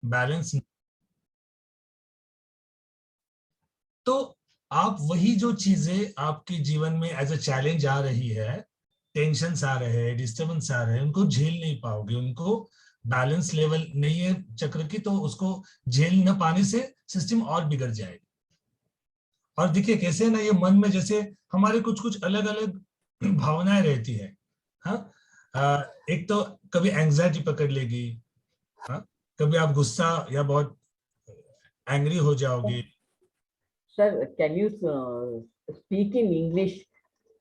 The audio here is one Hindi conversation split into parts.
बैलेंस। तो आप वही जो चीजें आपके जीवन में एज अ चैलेंज आ रही है, टेंशन्स आ रहे हैं, डिस्टर्बेंस आ रहे हैं, उनको झेल नहीं पाओगे, उनको बैलेंस लेवल नहीं है चक्र की, तो उसको झेल न पाने से सिस्टम और बिगड़ जाएगा। और देखिए कैसे ना, ये मन में जैसे हमारे कुछ कुछ अलग अलग भावनाएं रहती है। हाँ, एक तो कभी एंजाइटी पकड़ लेगी, हाँ, कभी आप गुस्सा या बहुत एंग्री हो जाओगे। Sir, can you speak in English?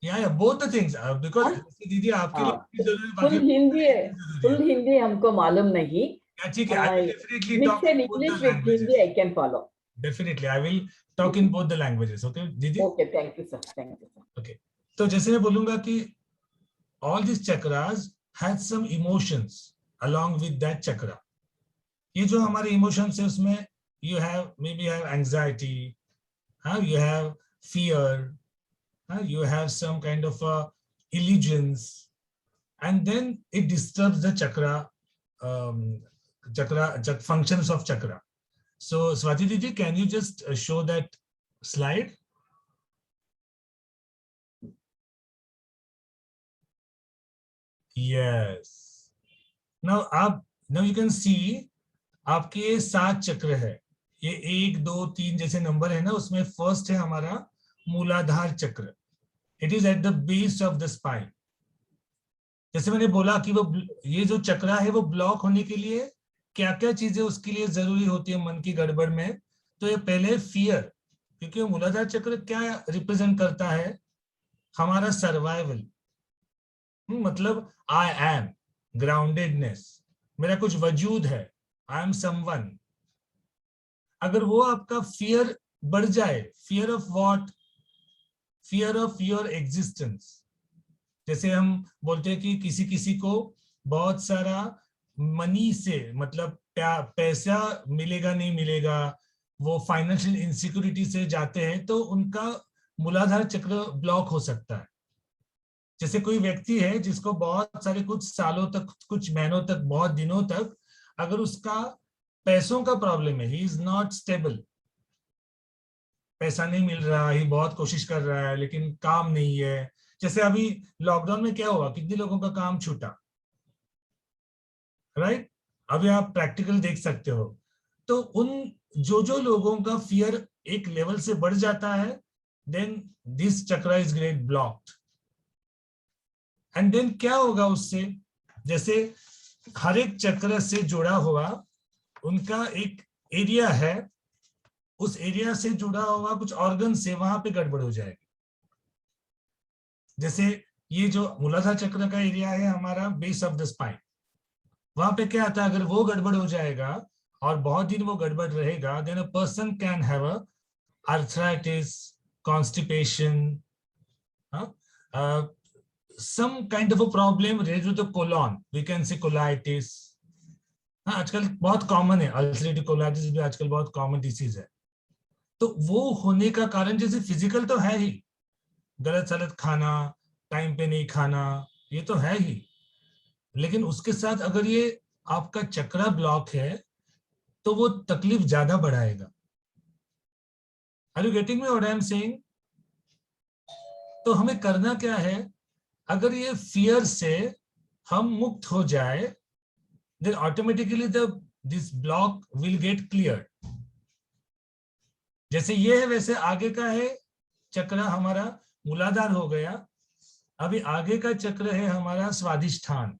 या बोथ द थिंग्स, बिकॉज हाँ, दीदी आपके लिए हाँ, English जरूरी है, फुल बाकी हिंदी है, जरूरी है। फुल हिंदी हमको मालूम नहीं। या ठीक है, I will definitely mix talk in in both the English with Hindi languages. I can follow. Definitely I will talk in both the languages. Okay दीदी। Okay, thank you sir, thank you sir. Okay, तो जैसे मैं बोलूंगा कि all these chakras had some emotions along with that chakra. ये जो हमारे emotions है उसमें you have maybe have anxiety, you have fear, you have some kind of illusions, and then it disturbs the chakra, functions of chakra. So Swati Didi, can you just show that slide? Yes. Now you can see आपके ये 7 चक्र है। ये 1 2 3 जैसे नंबर है ना, उसमें फर्स्ट है हमारा मूलाधार चक्र। It is at the base of the spine. जैसे मैंने बोला कि वो ये जो चक्र है वो ब्लॉक होने के लिए क्या क्या चीजें उसके लिए जरूरी होती है मन की गड़बड़ में। तो ये पहले फियर, क्योंकि मूलाधार चक्र क्या रिप्रेजेंट करता है, हमारा सर्वाइवल। मतलब आई एम, ग्राउंडेडनेस, मेरा कुछ वजूद है, आई एम समवन। अगर वो आपका फियर बढ़ जाए, fear of what, fear of your existence. जैसे हम बोलते हैं कि किसी किसी को बहुत सारा मनी से मतलब पैसा मिलेगा नहीं मिलेगा, वो फाइनेंशियल इनसिक्योरिटी से जाते हैं, तो उनका मूलाधार चक्र ब्लॉक हो सकता है। जैसे कोई व्यक्ति है जिसको बहुत सारे कुछ सालों तक, कुछ महीनों तक, बहुत दिनों तक अगर उसका पैसों का प्रॉब्लम है, ही इज नॉट स्टेबल, पैसा नहीं मिल रहा, ही बहुत कोशिश कर रहा है लेकिन काम नहीं है। जैसे अभी लॉकडाउन में क्या हुआ, कितने लोगों का काम छूटा, राइट? अभी आप प्रैक्टिकल देख सकते हो। तो उन जो लोगों का फियर एक लेवल से बढ़ जाता है, then this chakra is great blocked. And then क्या होगा उससे, जैसे हर एक चक्र से जुड़ा हुआ उनका एक एरिया है, उस एरिया से जुड़ा हुआ कुछ ऑर्गन से वहां पे गड़बड़ हो जाएगी। जैसे ये जो मूलाधार चक्र का एरिया है हमारा बेस ऑफ द स्पाइन, वहां पे क्या आता है, अगर वो गड़बड़ हो जाएगा और बहुत दिन वो गड़बड़ रहेगा, then a person can have a arthritis, constipation, some kind of a problem related to the colon, we can say colitis। हाँ, आजकल बहुत कॉमन है, अल्सरेटिव कोलाइटिस भी आजकल बहुत कॉमन डिसीज है। तो वो होने का कारण जैसे फिजिकल तो है ही, गलत सलत खाना, टाइम पे नहीं खाना, ये तो है ही, लेकिन उसके साथ अगर ये आपका चक्रा ब्लॉक है तो वो तकलीफ ज्यादा बढ़ाएगा। Are you getting me what I am saying? तो हमें करना क्या है, अगर ये फियर से हम मुक्त हो जाए, then automatically this block will get cleared। जैसे ये है वैसे आगे का है चक्र हमारा मूलाधार हो गया। अभी आगे का चक्र है हमारा स्वादिष्ठान।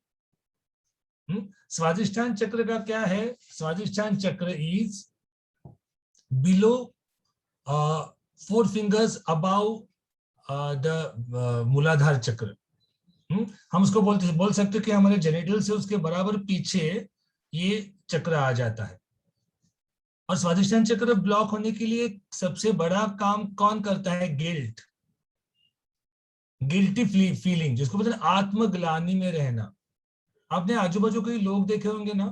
स्वादिष्ठान चक्र का क्या है, स्वादिष्ठान चक्र is below 4 fingers above the मूलाधार चक्र। हम उसको बोल सकते कि हमारे जेनिटल से उसके बराबर पीछे ये चक्र आ जाता है। और स्वादिष्ठान चक्र ब्लॉक होने के लिए सबसे बड़ा काम कौन करता है, गिल्ट, गिल्टी फीलिंग, जिसको बोलते हैं आत्मग्लानि में रहना। आपने आजू बाजू कई लोग देखे होंगे ना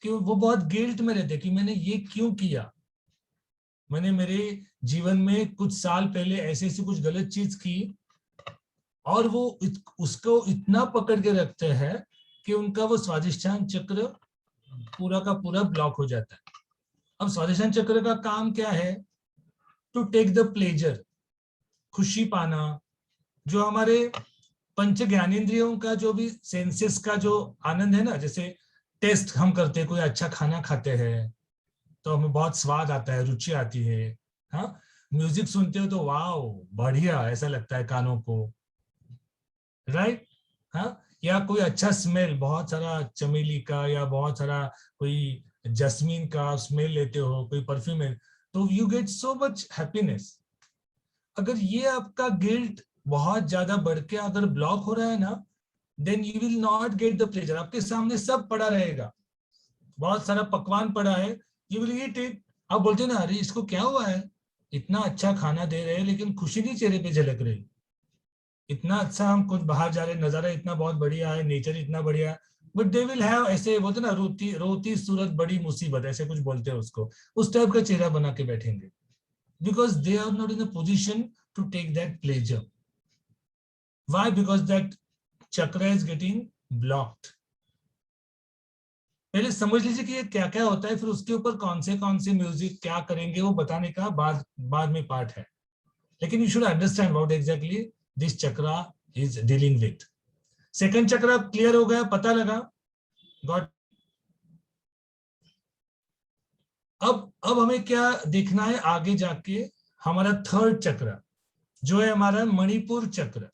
कि वो बहुत गिल्ट में रहते कि मैंने ये क्यों किया, मैंने मेरे जीवन में कुछ साल पहले ऐसे ऐसे कुछ गलत चीज की, और वो उसको इतना पकड़ के रखते हैं कि उनका वो स्वादिष्ठान चक्र पूरा का पूरा ब्लॉक हो जाता है। अब स्वादिष्टान चक्र का काम क्या है? टू टेक द प्लेजर, खुशी पाना, जो हमारे पंच ज्ञानेंद्रियों का जो भी सेंसेस का जो आनंद है ना, जैसे टेस्ट हम करते हैं, कोई अच्छा खाना खाते हैं तो हमें बहुत स्वाद आता है, रुचि आती है। हाँ, म्यूजिक सुनते हो तो वाह बढ़िया ऐसा लगता है कानों को, राइट। हाँ, या कोई अच्छा स्मेल, बहुत सारा चमेली का या बहुत सारा कोई जस्मीन का स्मेल लेते हो, कोई परफ्यूम है, तो you get so much happiness. अगर ये आपका गिल्ट बहुत ज्यादा बढ़ के अगर ब्लॉक हो रहा है ना, then you will not get the pleasure. आपके सामने सब पड़ा रहेगा, बहुत सारा पकवान पड़ा है, यू विल ईट इट। आप बोलते हैं ना, अरे इसको क्या हुआ है, इतना अच्छा खाना दे रहे हैं लेकिन खुशी नहीं चेहरे पे झलक रही, इतना अच्छा हम कुछ बाहर जा रहे हैं, नजारा इतना बहुत बढ़िया है, नेचर इतना बढ़िया है, बट दे विल हैव, ऐसे बोलते ना, रोती रोती सूरत बड़ी मुसीबत, ऐसे कुछ बोलते हैं उसको, उस टाइप का चेहरा बना के बैठेंगे, because they are not in a position to take that pleasure. Why? Because that chakra is getting blocked. पहले समझ लीजिए कि ये क्या क्या होता है, फिर उसके ऊपर कौन से म्यूजिक क्या करेंगे वो बताने का बाद में पार्ट है, लेकिन you should understand what exactly this chakra is dealing with. Second चक्र क्लियर हो गया, पता लगा, गॉट। अब हमें क्या देखना है आगे जाके, हमारा थर्ड चक्र जो है हमारा मणिपुर चक्र।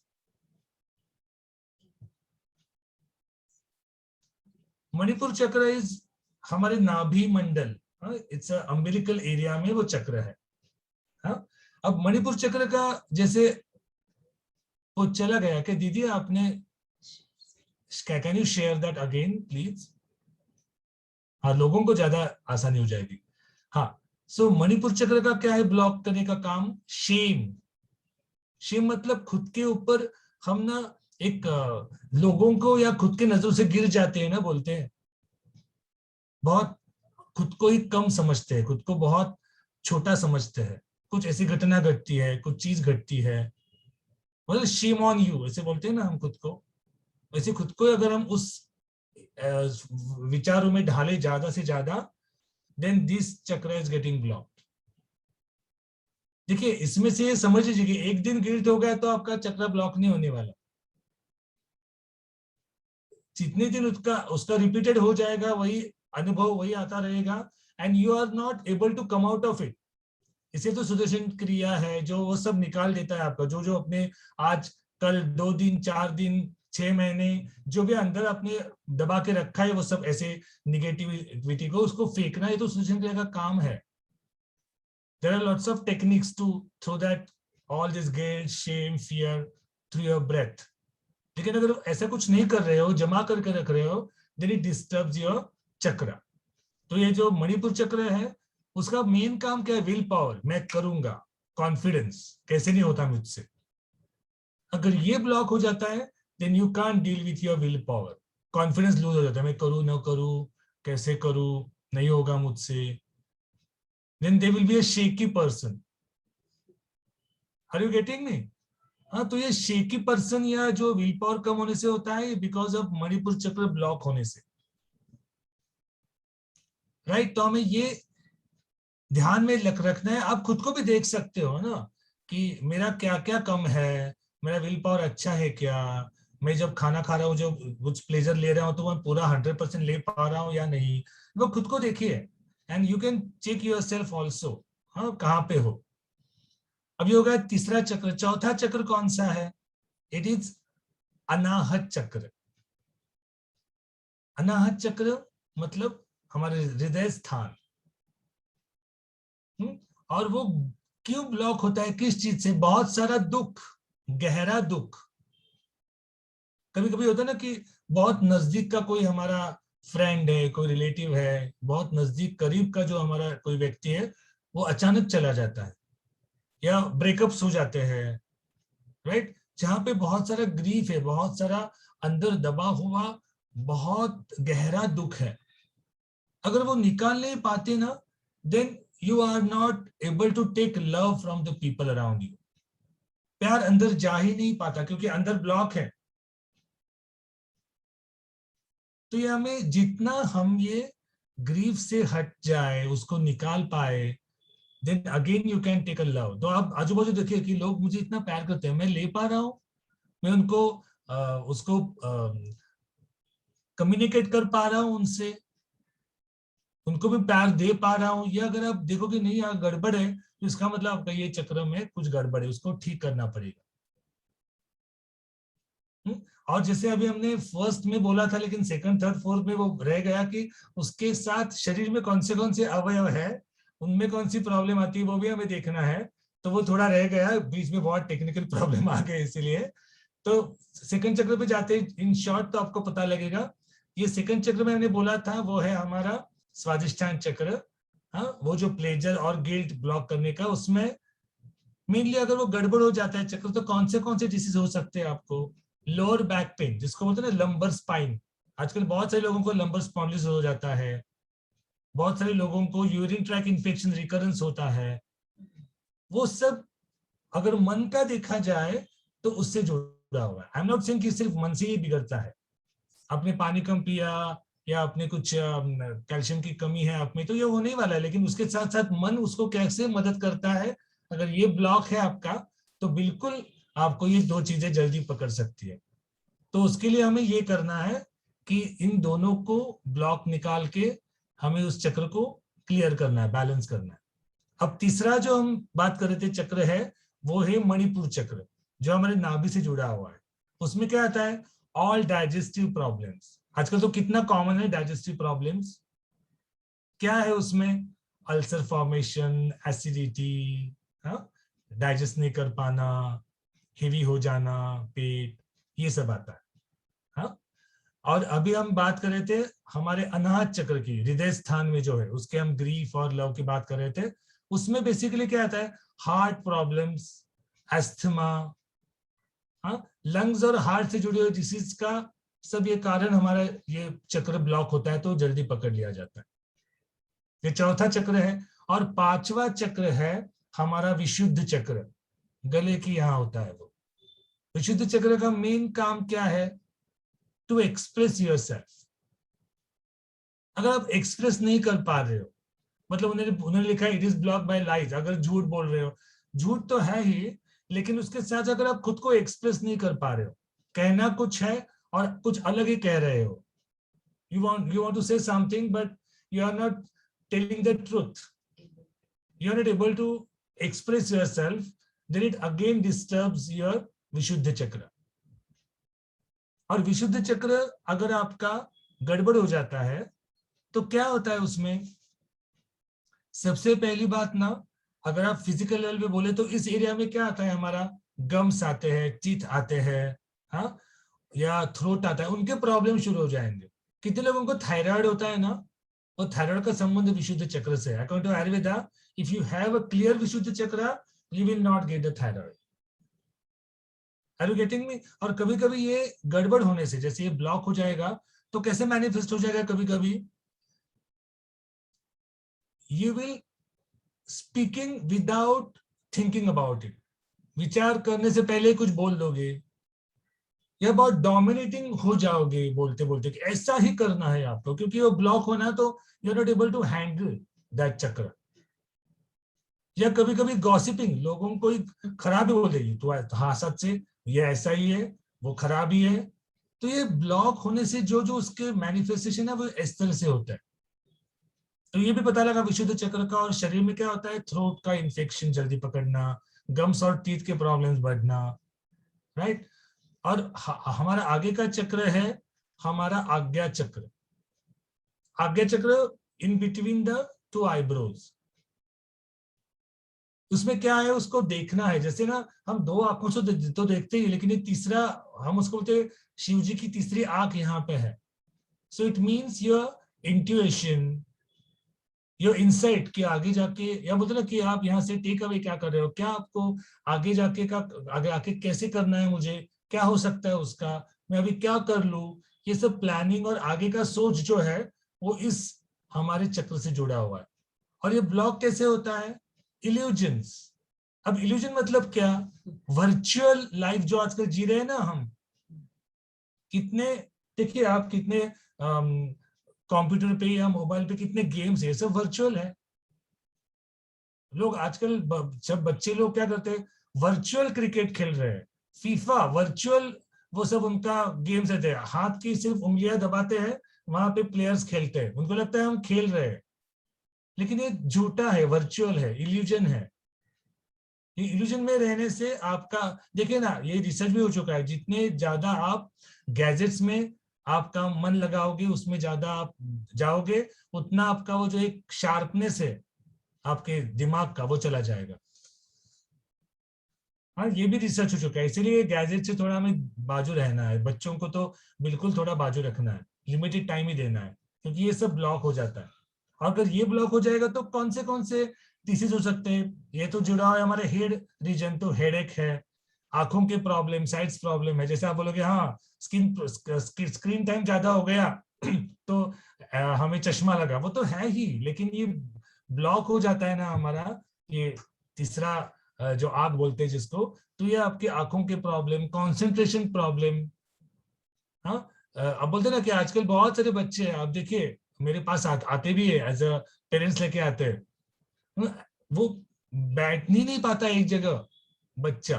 मणिपुर चक्र इज हमारे नाभि मंडल, इट्स अम्बिलिकल एरिया में वो चक्र है। हाँ, अब मणिपुर चक्र का जैसे वो चला गया कि दीदी आपने, can you share that again please? हाँ, लोगों को ज्यादा आसानी हो जाएगी। हाँ, सो मणिपुर चक्र का क्या है ब्लॉक करने का काम? शेम। शेम मतलब खुद के ऊपर हम ना एक लोगों को या खुद के नजरों से गिर जाते हैं ना, बोलते हैं बहुत, खुद को ही कम समझते हैं, खुद को बहुत छोटा समझते हैं, कुछ ऐसी घटना घटती है, कुछ चीज घटती है, मतलब शेम ऑन यू ऐसे बोलते हैं ना हम खुद को। वैसे खुद को अगर हम उस विचारों में ढाले ज्यादा से ज्यादा, then this chakra is getting blocked. देखिए, इसमें से ये समझ लीजिए कि एक दिन गिल्ट हो गया तो आपका चक्र ब्लॉक नहीं होने वाला, जितने दिन उसका उसका रिपीटेड हो जाएगा वही अनुभव वही आता रहेगा, and you are not able to come out of it. इसे तो सुदर्शन क्रिया है जो वो सब निकाल देता है आपका, जो जो अपने आज कल 2 दिन 4 दिन 6 महीने जो भी अंदर अपने दबा के रखा है, वो सब ऐसे निगेटिविटी को उसको फेंकना, ये तो सुदर्शन क्रिया का काम है। There are lots of techniques to throw that all this guilt, shame, fear through your breath. लेकिन अगर ऐसा कुछ नहीं कर रहे हो, जमा करके रख रहे हो, then it disturbs your चक्र। तो ये जो मणिपुर चक्र है उसका मेन काम क्या है? विल पावर, मैं करूंगा, कॉन्फिडेंस कैसे नहीं होता मुझसे। अगर ये ब्लॉक हो जाता है then you can't deal with your will power, confidence lose हो जाता है, मैं करूं ना करूं, कैसे करूं, नहीं होगा मुझसे, then they will be a shaky person. Are you getting me? हाँ, तो ये शेकी पर्सन या जो विल पावर कम होने से होता है, बिकॉज ऑफ मणिपुर चक्र ब्लॉक होने से, राइट। तो हमें ये ध्यान में रखना है। आप खुद को भी देख सकते हो ना कि मेरा क्या क्या कम है, मेरा विल पावर अच्छा है क्या, मैं जब खाना खा रहा हूँ, जो कुछ प्लेजर ले रहा हूँ, तो मैं पूरा 100% ले पा रहा हूँ या नहीं, वो खुद को देखिए, and you can check yourself also, हाँ कहाँ पे हो। अब ये हो गया तीसरा चक्र। चौथा चक्र कौन सा है? इट इज अनाहत चक्र। अनाहत चक्र मतलब हमारे हृदय स्थान। और वो क्यों ब्लॉक होता है? किस चीज से? बहुत सारा दुख, गहरा दुख। कभी कभी होता है ना कि बहुत नजदीक का कोई हमारा फ्रेंड है, कोई रिलेटिव है, बहुत नजदीक करीब का जो हमारा कोई व्यक्ति है, वो अचानक चला जाता है या ब्रेकअप्स हो जाते हैं, राइट। जहां पे बहुत सारा ग्रीफ है, बहुत सारा अंदर दबा हुआ बहुत गहरा दुख है, अगर वो निकाल नहीं पाते ना, then you are not able to take love from the people around you. प्यार अंदर जा ही नहीं पाता क्योंकि अंदर ब्लॉक है। तो ये हमें जितना हम ये ग्रीफ से हट जाए, उसको निकाल पाए, then again you can take a love. तो आप आजू बाजू देखिए कि लोग मुझे इतना प्यार करते हैं, मैं ले पा रहा हूँ, मैं उनको उसको कम्युनिकेट कर पा रहा हूँ उनसे, उनको भी प्यार दे पा रहा हूँ। ये अगर आप देखो कि नहीं यहाँ गड़बड़ है, तो इसका मतलब आपका ये चक्र में कुछ गड़बड़ है, उसको ठीक करना पड़ेगा। और जैसे अभी हमने फर्स्ट में बोला था, लेकिन सेकंड थर्ड फोर्थ में वो रह गया कि उसके साथ शरीर में कौन से अवयव है, उनमें कौन सी प्रॉब्लम आती है, वो भी हमें देखना है। तो वो थोड़ा रह गया, बीच में बहुत टेक्निकल प्रॉब्लम आ गए इसीलिए। तो सेकंड चक्र पे जाते इन शॉर्ट तो आपको पता लगेगा। ये सेकंड चक्र में हमने बोला था वो है हमारा स्वादिष्टान चक्र। हाँ, वो जो प्लेजर और गिल्ट ब्लॉक करने का, उसमें मेनली अगर वो गड़बड़ हो जाता है चक्र, तो कौन से डिसीज हो सकते हैं आपको? लोअर बैक पेन, जिसको बोलते हैं ना लंबर स्पाइन। आजकल बहुत सारे लोगों को लंबर स्पॉन्डिलोसिस हो जाता है, बहुत सारे लोगों को यूरिन ट्रैक इन्फेक्शन रिकरेंस होता है। वो सब अगर मन का देखा जाए तो उससे जुड़ा हुआ है। आई एम नॉट सेइंग कि सिर्फ मन से ही बिगड़ता है। आपने पानी कम पिया या आपने कुछ कैल्शियम की कमी है आप में, तो ये होने ही वाला है, लेकिन उसके साथ साथ मन उसको कैसे मदद करता है। अगर ये ब्लॉक है आपका, तो बिल्कुल आपको ये दो चीजें जल्दी पकड़ सकती है। तो उसके लिए हमें ये करना है कि इन दोनों को ब्लॉक निकाल के हमें उस चक्र को क्लियर करना है, बैलेंस करना है। अब तीसरा जो हम बात कर रहे थे चक्र है, वो है मणिपुर चक्र, जो हमारे नाभि से जुड़ा हुआ है। उसमें क्या आता है? All digestive problems. आजकल तो कितना कॉमन है डाइजेस्टिव प्रॉब्लम्स। क्या है उसमें? अल्सर फॉर्मेशन, एसिडिटी, डाइजेस्ट नहीं कर पाना, हेवी हो जाना पेट, ये सब आता है। हाँ, और अभी हम बात कर रहे थे हमारे अनाहत चक्र की, हृदय स्थान में जो है, उसके हम ग्रीफ और लव की बात कर रहे थे। उसमें बेसिकली क्या आता है? हार्ट प्रॉब्लम्स, एस्थमा, हाँ, लंग्स और हार्ट से जुड़े हुए डिसीज का सब ये कारण हमारा ये चक्र ब्लॉक होता है, तो जल्दी पकड़ लिया जाता है। ये चौथा चक्र है। और पांचवा चक्र है हमारा विशुद्ध चक्र, गले की यहाँ होता है वो। विशुद्ध चक्र का मेन काम क्या है? To express yourself. अगर आप एक्सप्रेस नहीं कर पा रहे हो, मतलब उन्होंने लिखा है it is block bye lies, अगर झूठ बोल रहे हो, झूठ तो है ही, लेकिन उसके साथ अगर आप खुद को एक्सप्रेस नहीं कर पा रहे हो, कहना कुछ है और कुछ अलग ही कह रहे हो, you want to say something but you are not telling the truth, you are not able to express yourself, then it again disturbs your विशुद्ध चक्र। और विशुद्ध चक्र अगर आपका गड़बड़ हो जाता है तो क्या होता है उसमें? सबसे पहली बात ना, अगर आप फिजिकल लेवल पे बोले तो इस एरिया में क्या आता है हमारा? गम्स आते हैं, टीथ आते हैं, हाँ, या थ्रोट आता है, उनके प्रॉब्लम शुरू हो जाएंगे। कितने लोगों को थायराइड होता है ना, और थायराइड का संबंध विशुद्ध चक्र से है। According to Ayurveda, if you have a clear Vishuddha chakra, you will not get the thyroid. Are you getting me? और कभी कभी ये गड़बड़ होने से, जैसे ये ब्लॉक हो जाएगा, तो कैसे मैनिफेस्ट हो जाएगा? कभी कभी you will speaking without thinking about it, विचार करने से पहले कुछ बोल दोगे, या बहुत डोमिनेटिंग हो जाओगे बोलते बोलते कि ऐसा ही करना है आपको, क्योंकि वो ब्लॉक होना, तो you are not able to handle that chakra. या कभी कभी गॉसिपिंग, लोगों को खराब ही बोल देगी, तो हाँ सच से ये ऐसा ही है, वो खराब ही है। तो ये ब्लॉक होने से जो जो उसके मैनिफेस्टेशन है वो इस तरह से होता है। तो ये भी पता लगा विशुद्ध चक्र का। और शरीर में क्या होता है? थ्रोट का इन्फेक्शन जल्दी पकड़ना, गम्स और टीथ के प्रॉब्लम्स बढ़ना, राइट। और हमारा आगे का चक्र है हमारा आज्ञा चक्र। आज्ञा चक्र in between the two eyebrows. उसमें क्या है? उसको देखना है। जैसे ना हम दो आंखों से तो देखते ही, लेकिन ये तीसरा, हम उसको बोलते हैं शिव जी की तीसरी आंख यहाँ पे है। So it means your intuition, your insight, कि आगे जाके, या बोलते ना कि आप यहाँ से टेक अवे क्या कर रहे हो, क्या आपको आगे जाके का, आगे आके कैसे करना है, मुझे क्या हो सकता है उसका, मैं अभी क्या कर लूं। ये सब प्लानिंग और आगे का सोच जो है वो इस हमारे चक्र से जुड़ा हुआ है। और ये ब्लॉक कैसे होता है? इल्यूजन्स। अब इल्यूजन मतलब क्या? वर्चुअल लाइफ जो आजकल जी रहे हैं ना हम, कितने, देखिए आप कितने कंप्यूटर पे या मोबाइल पे कितने गेम्स है, सब वर्चुअल है। लोग आजकल जब बच्चे लोग क्या करते हैं, वर्चुअल क्रिकेट खेल रहे हैं, फीफा वर्चुअल, वो सब उनका गेम्स रहते हैं, हाथ की सिर्फ उंगलियां दबाते हैं, वहां पे प्लेयर्स खेलते हैं, उनको लगता है हम खेल रहे हैं, लेकिन ये झूठा है, वर्चुअल है, इल्यूजन है। ये इल्यूजन में रहने से आपका, देखिए ना, ये रिसर्च भी हो चुका है, जितने ज्यादा आप गैजेट्स में आपका मन लगाओगे, उसमें ज्यादा आप जाओगे, उतना आपका वो जो एक शार्पनेस है आपके दिमाग का, वो चला जाएगा। हाँ, ये भी रिसर्च हो चुका है, इसीलिए गैजेट से थोड़ा हमें बाजू रहना है, बच्चों को तो बिल्कुल थोड़ा बाजू रखना है, लिमिटेड टाइम ही देना है, क्योंकि ये सब ब्लॉक हो जाता है। अगर ये ब्लॉक हो जाएगा तो कौन से डिसीज हो सकते हैं, ये तो जुड़ा हुआ है हमारे हेड रीजन, तो हेडेक है, आंखों के प्रॉब्लम, साइट्स प्रॉब्लम है, जैसे आप बोलोगे हाँ स्क्रीन टाइम ज्यादा हो गया तो हमें चश्मा लगा, वो तो है ही, लेकिन ये ब्लॉक हो जाता है ना हमारा, ये तीसरा जो आग बोलते हैं जिसको, तो ये आपके आंखों के प्रॉब्लम, कंसंट्रेशन प्रॉब्लम। हाँ, अब बोलते हैं ना कि आजकल बहुत सारे बच्चे हैं, आप देखिए मेरे पास आते भी है, एज अ पेरेंट्स लेके आते हैं, वो बैठ नहीं पाता एक जगह बच्चा,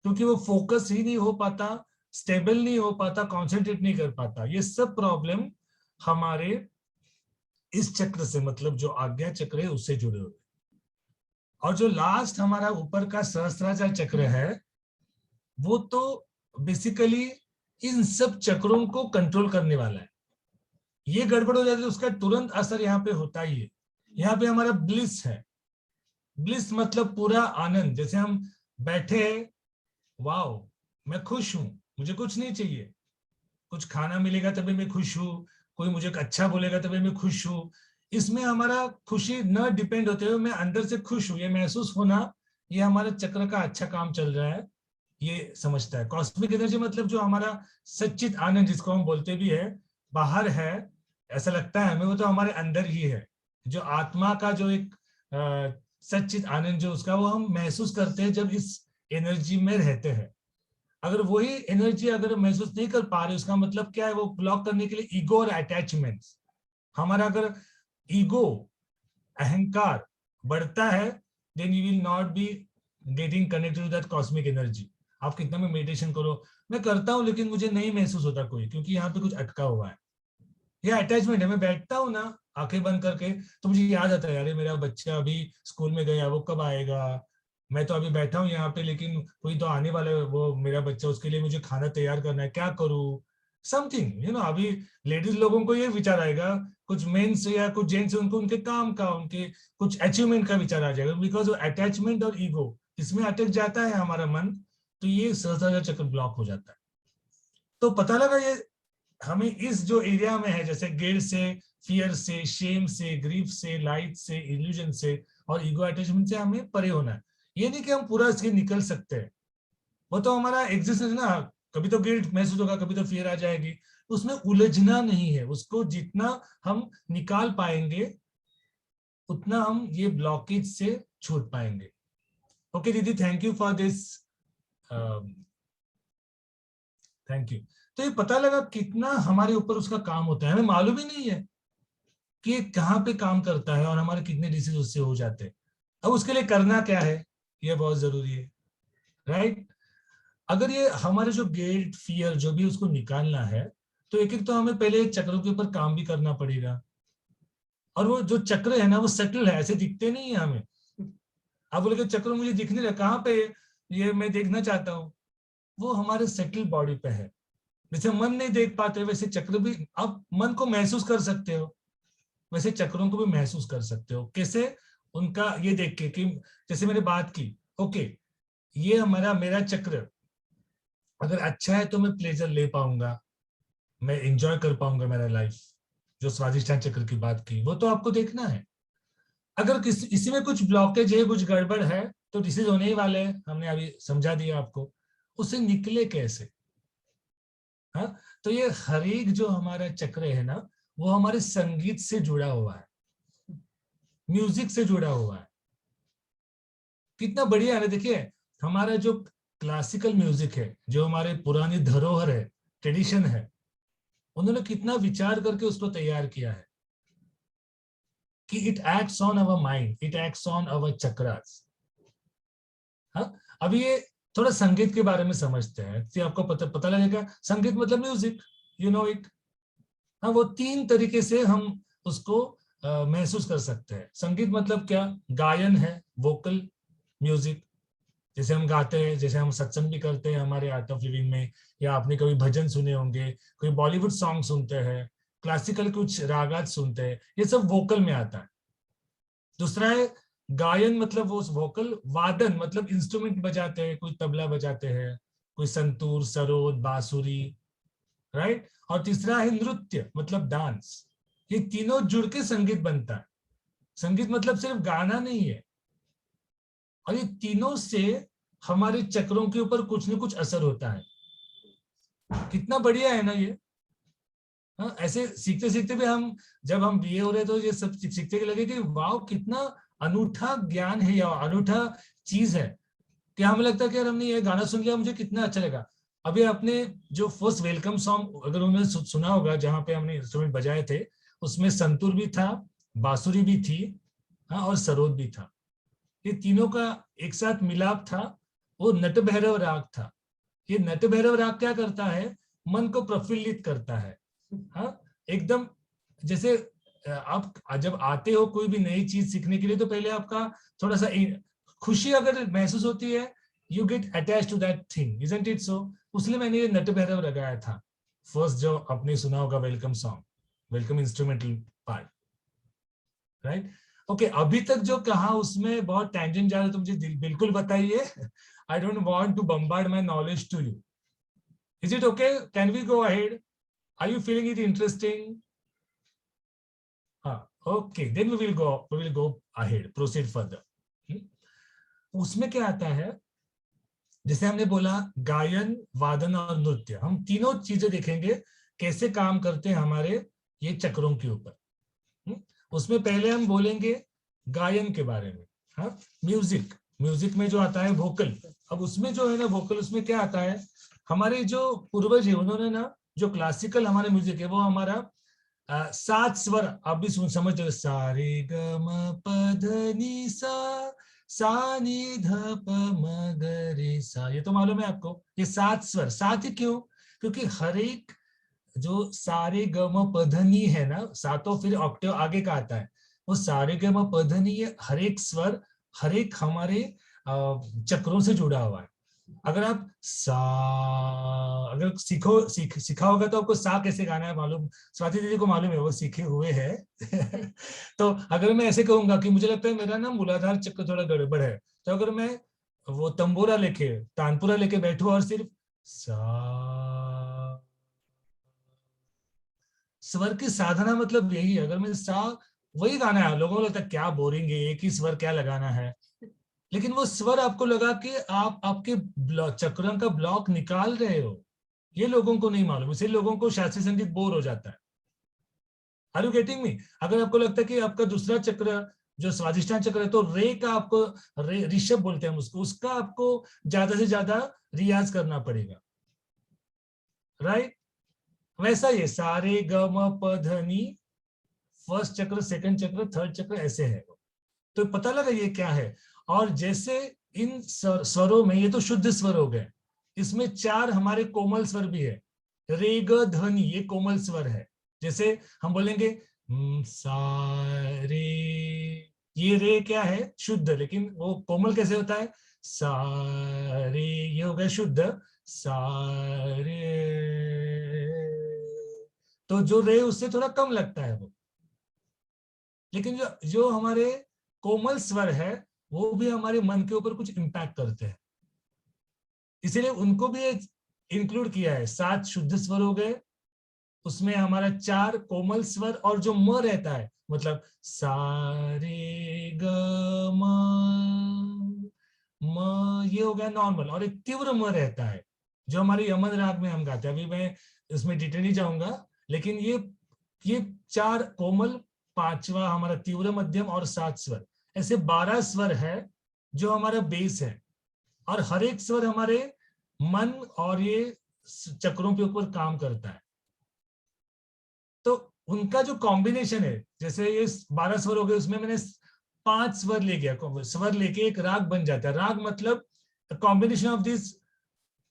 क्योंकि वो फोकस ही नहीं हो पाता, स्टेबल नहीं हो पाता, कंसंट्रेट नहीं कर पाता। ये सब प्रॉब्लम हमारे इस चक्र से, मतलब जो आज्ञा चक्र है उससे जुड़े हुए। और जो लास्ट हमारा ऊपर का सहस्त्राचार चक्र है, वो तो बेसिकली इन सब चक्रों को कंट्रोल करने वाला है। ये गड़बड़ हो जाती है, उसका तुरंत असर यहाँ पे होता ही है। यहाँ पे हमारा ब्लिस है, ब्लिस मतलब पूरा आनंद, जैसे हम बैठे हैं, वाओ मैं खुश हूं, मुझे कुछ नहीं चाहिए, कुछ खाना मिलेगा तभी मैं खुश हूँ, कोई मुझे अच्छा बोलेगा तभी मैं खुश हूँ। इसमें हमारा खुशी न डिपेंड होते हुए मैं अंदर से खुश हूँ, ये महसूस होना, ये हमारे चक्र का अच्छा काम चल रहा है, ये समझता है। कॉस्मिक एनर्जी मतलब जो हमारा सच्चित आनंद, जिसको हम बोलते भी है, बाहर है ऐसा लगता है हमें, वो तो हमारे अंदर ही है। जो आत्मा का जो एक सच्चित आनंद जो उसका, वो हम महसूस करते हैं जब इस एनर्जी में रहते हैं। अगर वही एनर्जी अगर महसूस नहीं कर पा रहे, उसका मतलब क्या है, वो ब्लॉक करने के लिए ईगो और अटैचमेंट्स, हमारा अगर ईगो, अहंकार बढ़ता है, then you will not be getting connected to that cosmic energy. आप कितना भी मेडिटेशन करो, मैं करता हूँ लेकिन मुझे नहीं महसूस होता कोई, क्योंकि यहाँ पे कुछ अटका हुआ है, ये अटैचमेंट है। मैं बैठता हूँ ना आंखें बंद करके, तो मुझे याद आता है, अरे मेरा बच्चा अभी स्कूल में गया, वो कब आएगा, मैं तो अभी बैठा हूँ यहाँ पे, लेकिन कोई तो आने वाला है, वो मेरा बच्चा, उसके लिए मुझे खाना तैयार करना है, क्या करूँ, समथिंग अभी लेडीज लोगों को ये विचार आएगा, कुछ मेन्स या कुछ जेंट्स, उनको उनके काम का, उनके कुछ अचीवमेंट का विचार आ जाएगा, बिकॉज अटैचमेंट और ईगो इसमें अटक जाता है हमारा मन, तो ये सहस्त्रार चक्र ब्लॉक हो जाता है। तो पता लगा ये हमें इस जो एरिया में है, जैसे गिल्ट से, फियर से, शेम से, ग्रीफ से, लाइट से, इल्यूजन से और ईगो अटैचमेंट से हमें परे होना है। ये नहीं कि हम पूरा इसके निकल सकते हैं, वो तो हमारा एग्जिस्टेंस ना, कभी तो गिल्ट महसूस होगा, कभी तो फियर आ जाएगी, उसमें उलझना नहीं है, उसको जितना हम निकाल पाएंगे उतना हम ये ब्लॉकेज से छूट पाएंगे। ओके दीदी, thank you for this, thank you. तो ये पता लगा कितना हमारे ऊपर उसका काम होता है, हमें मालूम ही नहीं है कि कहाँ पे काम करता है और हमारे कितने डिसीज उससे हो जाते हैं। अब उसके लिए करना क्या है, ये बहुत जरूरी है, राइट। अगर ये हमारे जो गिल्ट, फियर जो भी उसको निकालना है, तो एक एक तो हमें पहले चक्रों के ऊपर काम भी करना पड़ेगा। और वो जो चक्र है ना, वो सेटल है, ऐसे दिखते नहीं है हमें। आप बोले चक्र मुझे दिख नहीं रहा, कहाँ पे ये मैं देखना चाहता हूँ, वो हमारे सेटल बॉडी पे है। जैसे मन नहीं देख पाते, वैसे चक्र भी आप मन को महसूस कर सकते हो, वैसे चक्रों को भी महसूस कर सकते हो। कैसे? उनका ये देख के कि जैसे मैंने बात की, ओके ये हमारा मेरा चक्र अगर अच्छा है तो मैं प्लेजर ले पाऊंगा, मैं इंजॉय कर पाऊंगा मेरा लाइफ। जो स्वादिष्टान चक्र की बात की, वो तो आपको देखना है। अगर इसी में कुछ ब्लॉकेज है, कुछ गड़बड़ है, तो डिसीज होने ही वाले हैं, हमने अभी समझा दिया आपको। उससे निकले कैसे? हाँ, तो ये हर एक जो हमारा चक्र है ना, वो हमारे संगीत से जुड़ा हुआ है, म्यूजिक से जुड़ा हुआ है। कितना बढ़िया है, देखिए हमारा जो क्लासिकल म्यूजिक है, जो हमारे पुरानी धरोहर है, ट्रेडिशन है, उन्होंने कितना विचार करके उसको तैयार किया है कि it acts on our mind, it acts on our chakras. हाँ, अभी ये थोड़ा संगीत के बारे में समझते हैं तो आपको पता लगेगा। संगीत मतलब म्यूजिक, यू नो इट। हाँ, वो 3 तरीके से हम उसको महसूस कर सकते हैं। संगीत मतलब क्या? गायन है, वोकल म्यूजिक, जैसे हम गाते हैं, जैसे हम सत्संग भी करते हैं हमारे आर्ट ऑफ लिविंग में, या आपने कभी भजन सुने होंगे, कोई बॉलीवुड सॉन्ग सुनते हैं, क्लासिकल कुछ रागात सुनते हैं, ये सब वोकल में आता है। दूसरा है गायन, मतलब वो वोकल। वादन मतलब इंस्ट्रूमेंट बजाते हैं, कोई तबला बजाते हैं, कोई संतूर, सरोद, बांसुरी, राइट। और तीसरा है नृत्य, मतलब डांस। ये तीनों जुड़ के संगीत बनता है। संगीत मतलब सिर्फ गाना नहीं है, और ये तीनों से हमारे चक्रों के ऊपर कुछ न कुछ असर होता है। कितना बढ़िया है ना ये। हाँ, ऐसे सीखते सीखते भी हम, जब हम बीए हो रहे तो ये सब सीखते के लगे कि वाह, कितना अनूठा ज्ञान है या अनूठा चीज है, कि हमें लगता है कि यार हमने ये गाना सुन लिया, मुझे कितना अच्छा लगा। अभी आपने जो फर्स्ट वेलकम सॉन्ग अगर उन्होंने सुना होगा, जहाँ पे हमने इंस्ट्रूमेंट बजाए थे, उसमें संतूर भी था, बांसुरी भी थी, हाँ, और सरोद भी था। ये तीनों का एक साथ मिलाप था, वो नट भैरव राग था। ये नट भैरव राग क्या करता है? मन को प्रफुल्लित करता है। हाँ, एकदम जैसे आप जब आते हो कोई भी नई चीज सीखने के लिए, तो पहले आपका थोड़ा सा खुशी अगर महसूस होती है, you get attach to that thing, isn't it so? उसलिए मैंने ये नट भैरव लगाया था फर्स्ट, जो आपने सुना होगा welcome song, welcome instrumental part, right. Okay, अभी तक जो कहा उसमें बहुत टैंजेंट जा रहा है, तो मुझे बिल्कुल बताइए। I don't want to bombard my knowledge to you. Is it okay? Can we go ahead? Are you feeling it interesting? हाँ, okay, then we will go ahead, proceed further. उसमें क्या आता है, जैसे हमने बोला गायन, वादन और नृत्य, हम तीनों चीजें देखेंगे कैसे काम करते हैं हमारे ये चक्रों के ऊपर। उसमें पहले हम बोलेंगे गायन के बारे में। हाँ, म्यूजिक, म्यूजिक में जो आता है वोकल। अब उसमें जो है ना वोकल, उसमें क्या आता है, हमारे जो पूर्वज है उन्होंने ना, जो क्लासिकल हमारे म्यूजिक है वो हमारा 7 स्वर आप भी सुन समझ रहे, सा रे ग म प ध नि सा, सा नि ध प म ग रे सा। ये तो मालूम है आपको, ये 7 स्वर। 7 ही क्यों? क्योंकि हर एक जो सारे ग म प ध नि है ना, सातों फिर ऑक्टेव आगे का आता है, वो सारे ग म प ध नि, ये हर एक स्वर, हर एक हमारे चक्रों से जुड़ा हुआ है। अगर आप सा, अगर सीखा होगा तो आपको सा कैसे गाना है मालूम, स्वाति दीदी को मालूम है, वो सीखे हुए हैं। तो अगर मैं ऐसे कहूंगा कि मुझे लगता है मेरा ना मूलाधार चक्र थोड़ा गड़बड़ है, तो अगर मैं वो तंबूरा लेके, तानपुरा लेके बैठू और सिर्फ सा, स्वर की साधना मतलब यही है। अगर मैं सा, वही गाना है, लोगों को लगता है क्या बोरिंग है, एक ही स्वर क्या लगाना है, लेकिन वो स्वर आपको लगा कि आप आपके चक्रों का ब्लॉक निकाल रहे हो, ये लोगों को नहीं मालूम, इसलिए लोगों को शास्त्रीय संगीत बोर हो जाता है। Are you getting me? अगर आपको लगता है कि आपका दूसरा चक्र जो स्वादिष्टान चक्र है, तो रे का आपको, रे ऋषभ बोलते हैं उसको, उसका आपको ज्यादा से ज्यादा रियाज करना पड़ेगा, राइट। वैसा ये सारे ग म प ध नि, फर्स्ट चक्र, सेकंड चक्र, थर्ड चक्र, ऐसे है। तो पता लगा ये क्या है। और जैसे इन स्वरों में, ये तो शुद्ध स्वर हो गए, इसमें 4 हमारे कोमल स्वर भी है। रे ग ध नि, ये कोमल स्वर है। जैसे हम बोलेंगे सा रे, ये रे क्या है? शुद्ध, लेकिन वो कोमल कैसे होता है? सा रे, ये हो गया शुद्ध, सा रे। तो जो रे उससे थोड़ा कम लगता है वो, लेकिन जो जो हमारे कोमल स्वर है वो भी हमारे मन के ऊपर कुछ इम्पैक्ट करते हैं, इसीलिए उनको भी इंक्लूड किया है। 7 शुद्ध स्वर हो गए, उसमें हमारा 4 कोमल स्वर, और जो म रहता है, मतलब सारे ग म, ये हो गया नॉर्मल। और एक तीव्र म रहता है जो हमारे यमन राग में हम गाते हैं, अभी मैं इसमें डिटेल नहीं जाऊंगा, लेकिन ये 4 कोमल, 5वां हमारा तीव्र मध्यम, और 7 स्वर, ऐसे 12 स्वर है जो हमारा बेस है। और हर एक स्वर हमारे मन और ये चक्रों के ऊपर काम करता है। तो उनका जो कॉम्बिनेशन है, जैसे ये 12 स्वर हो गए, उसमें मैंने 5 स्वर ले गया, स्वर लेके एक राग बन जाता है। राग मतलब कॉम्बिनेशन ऑफ दिस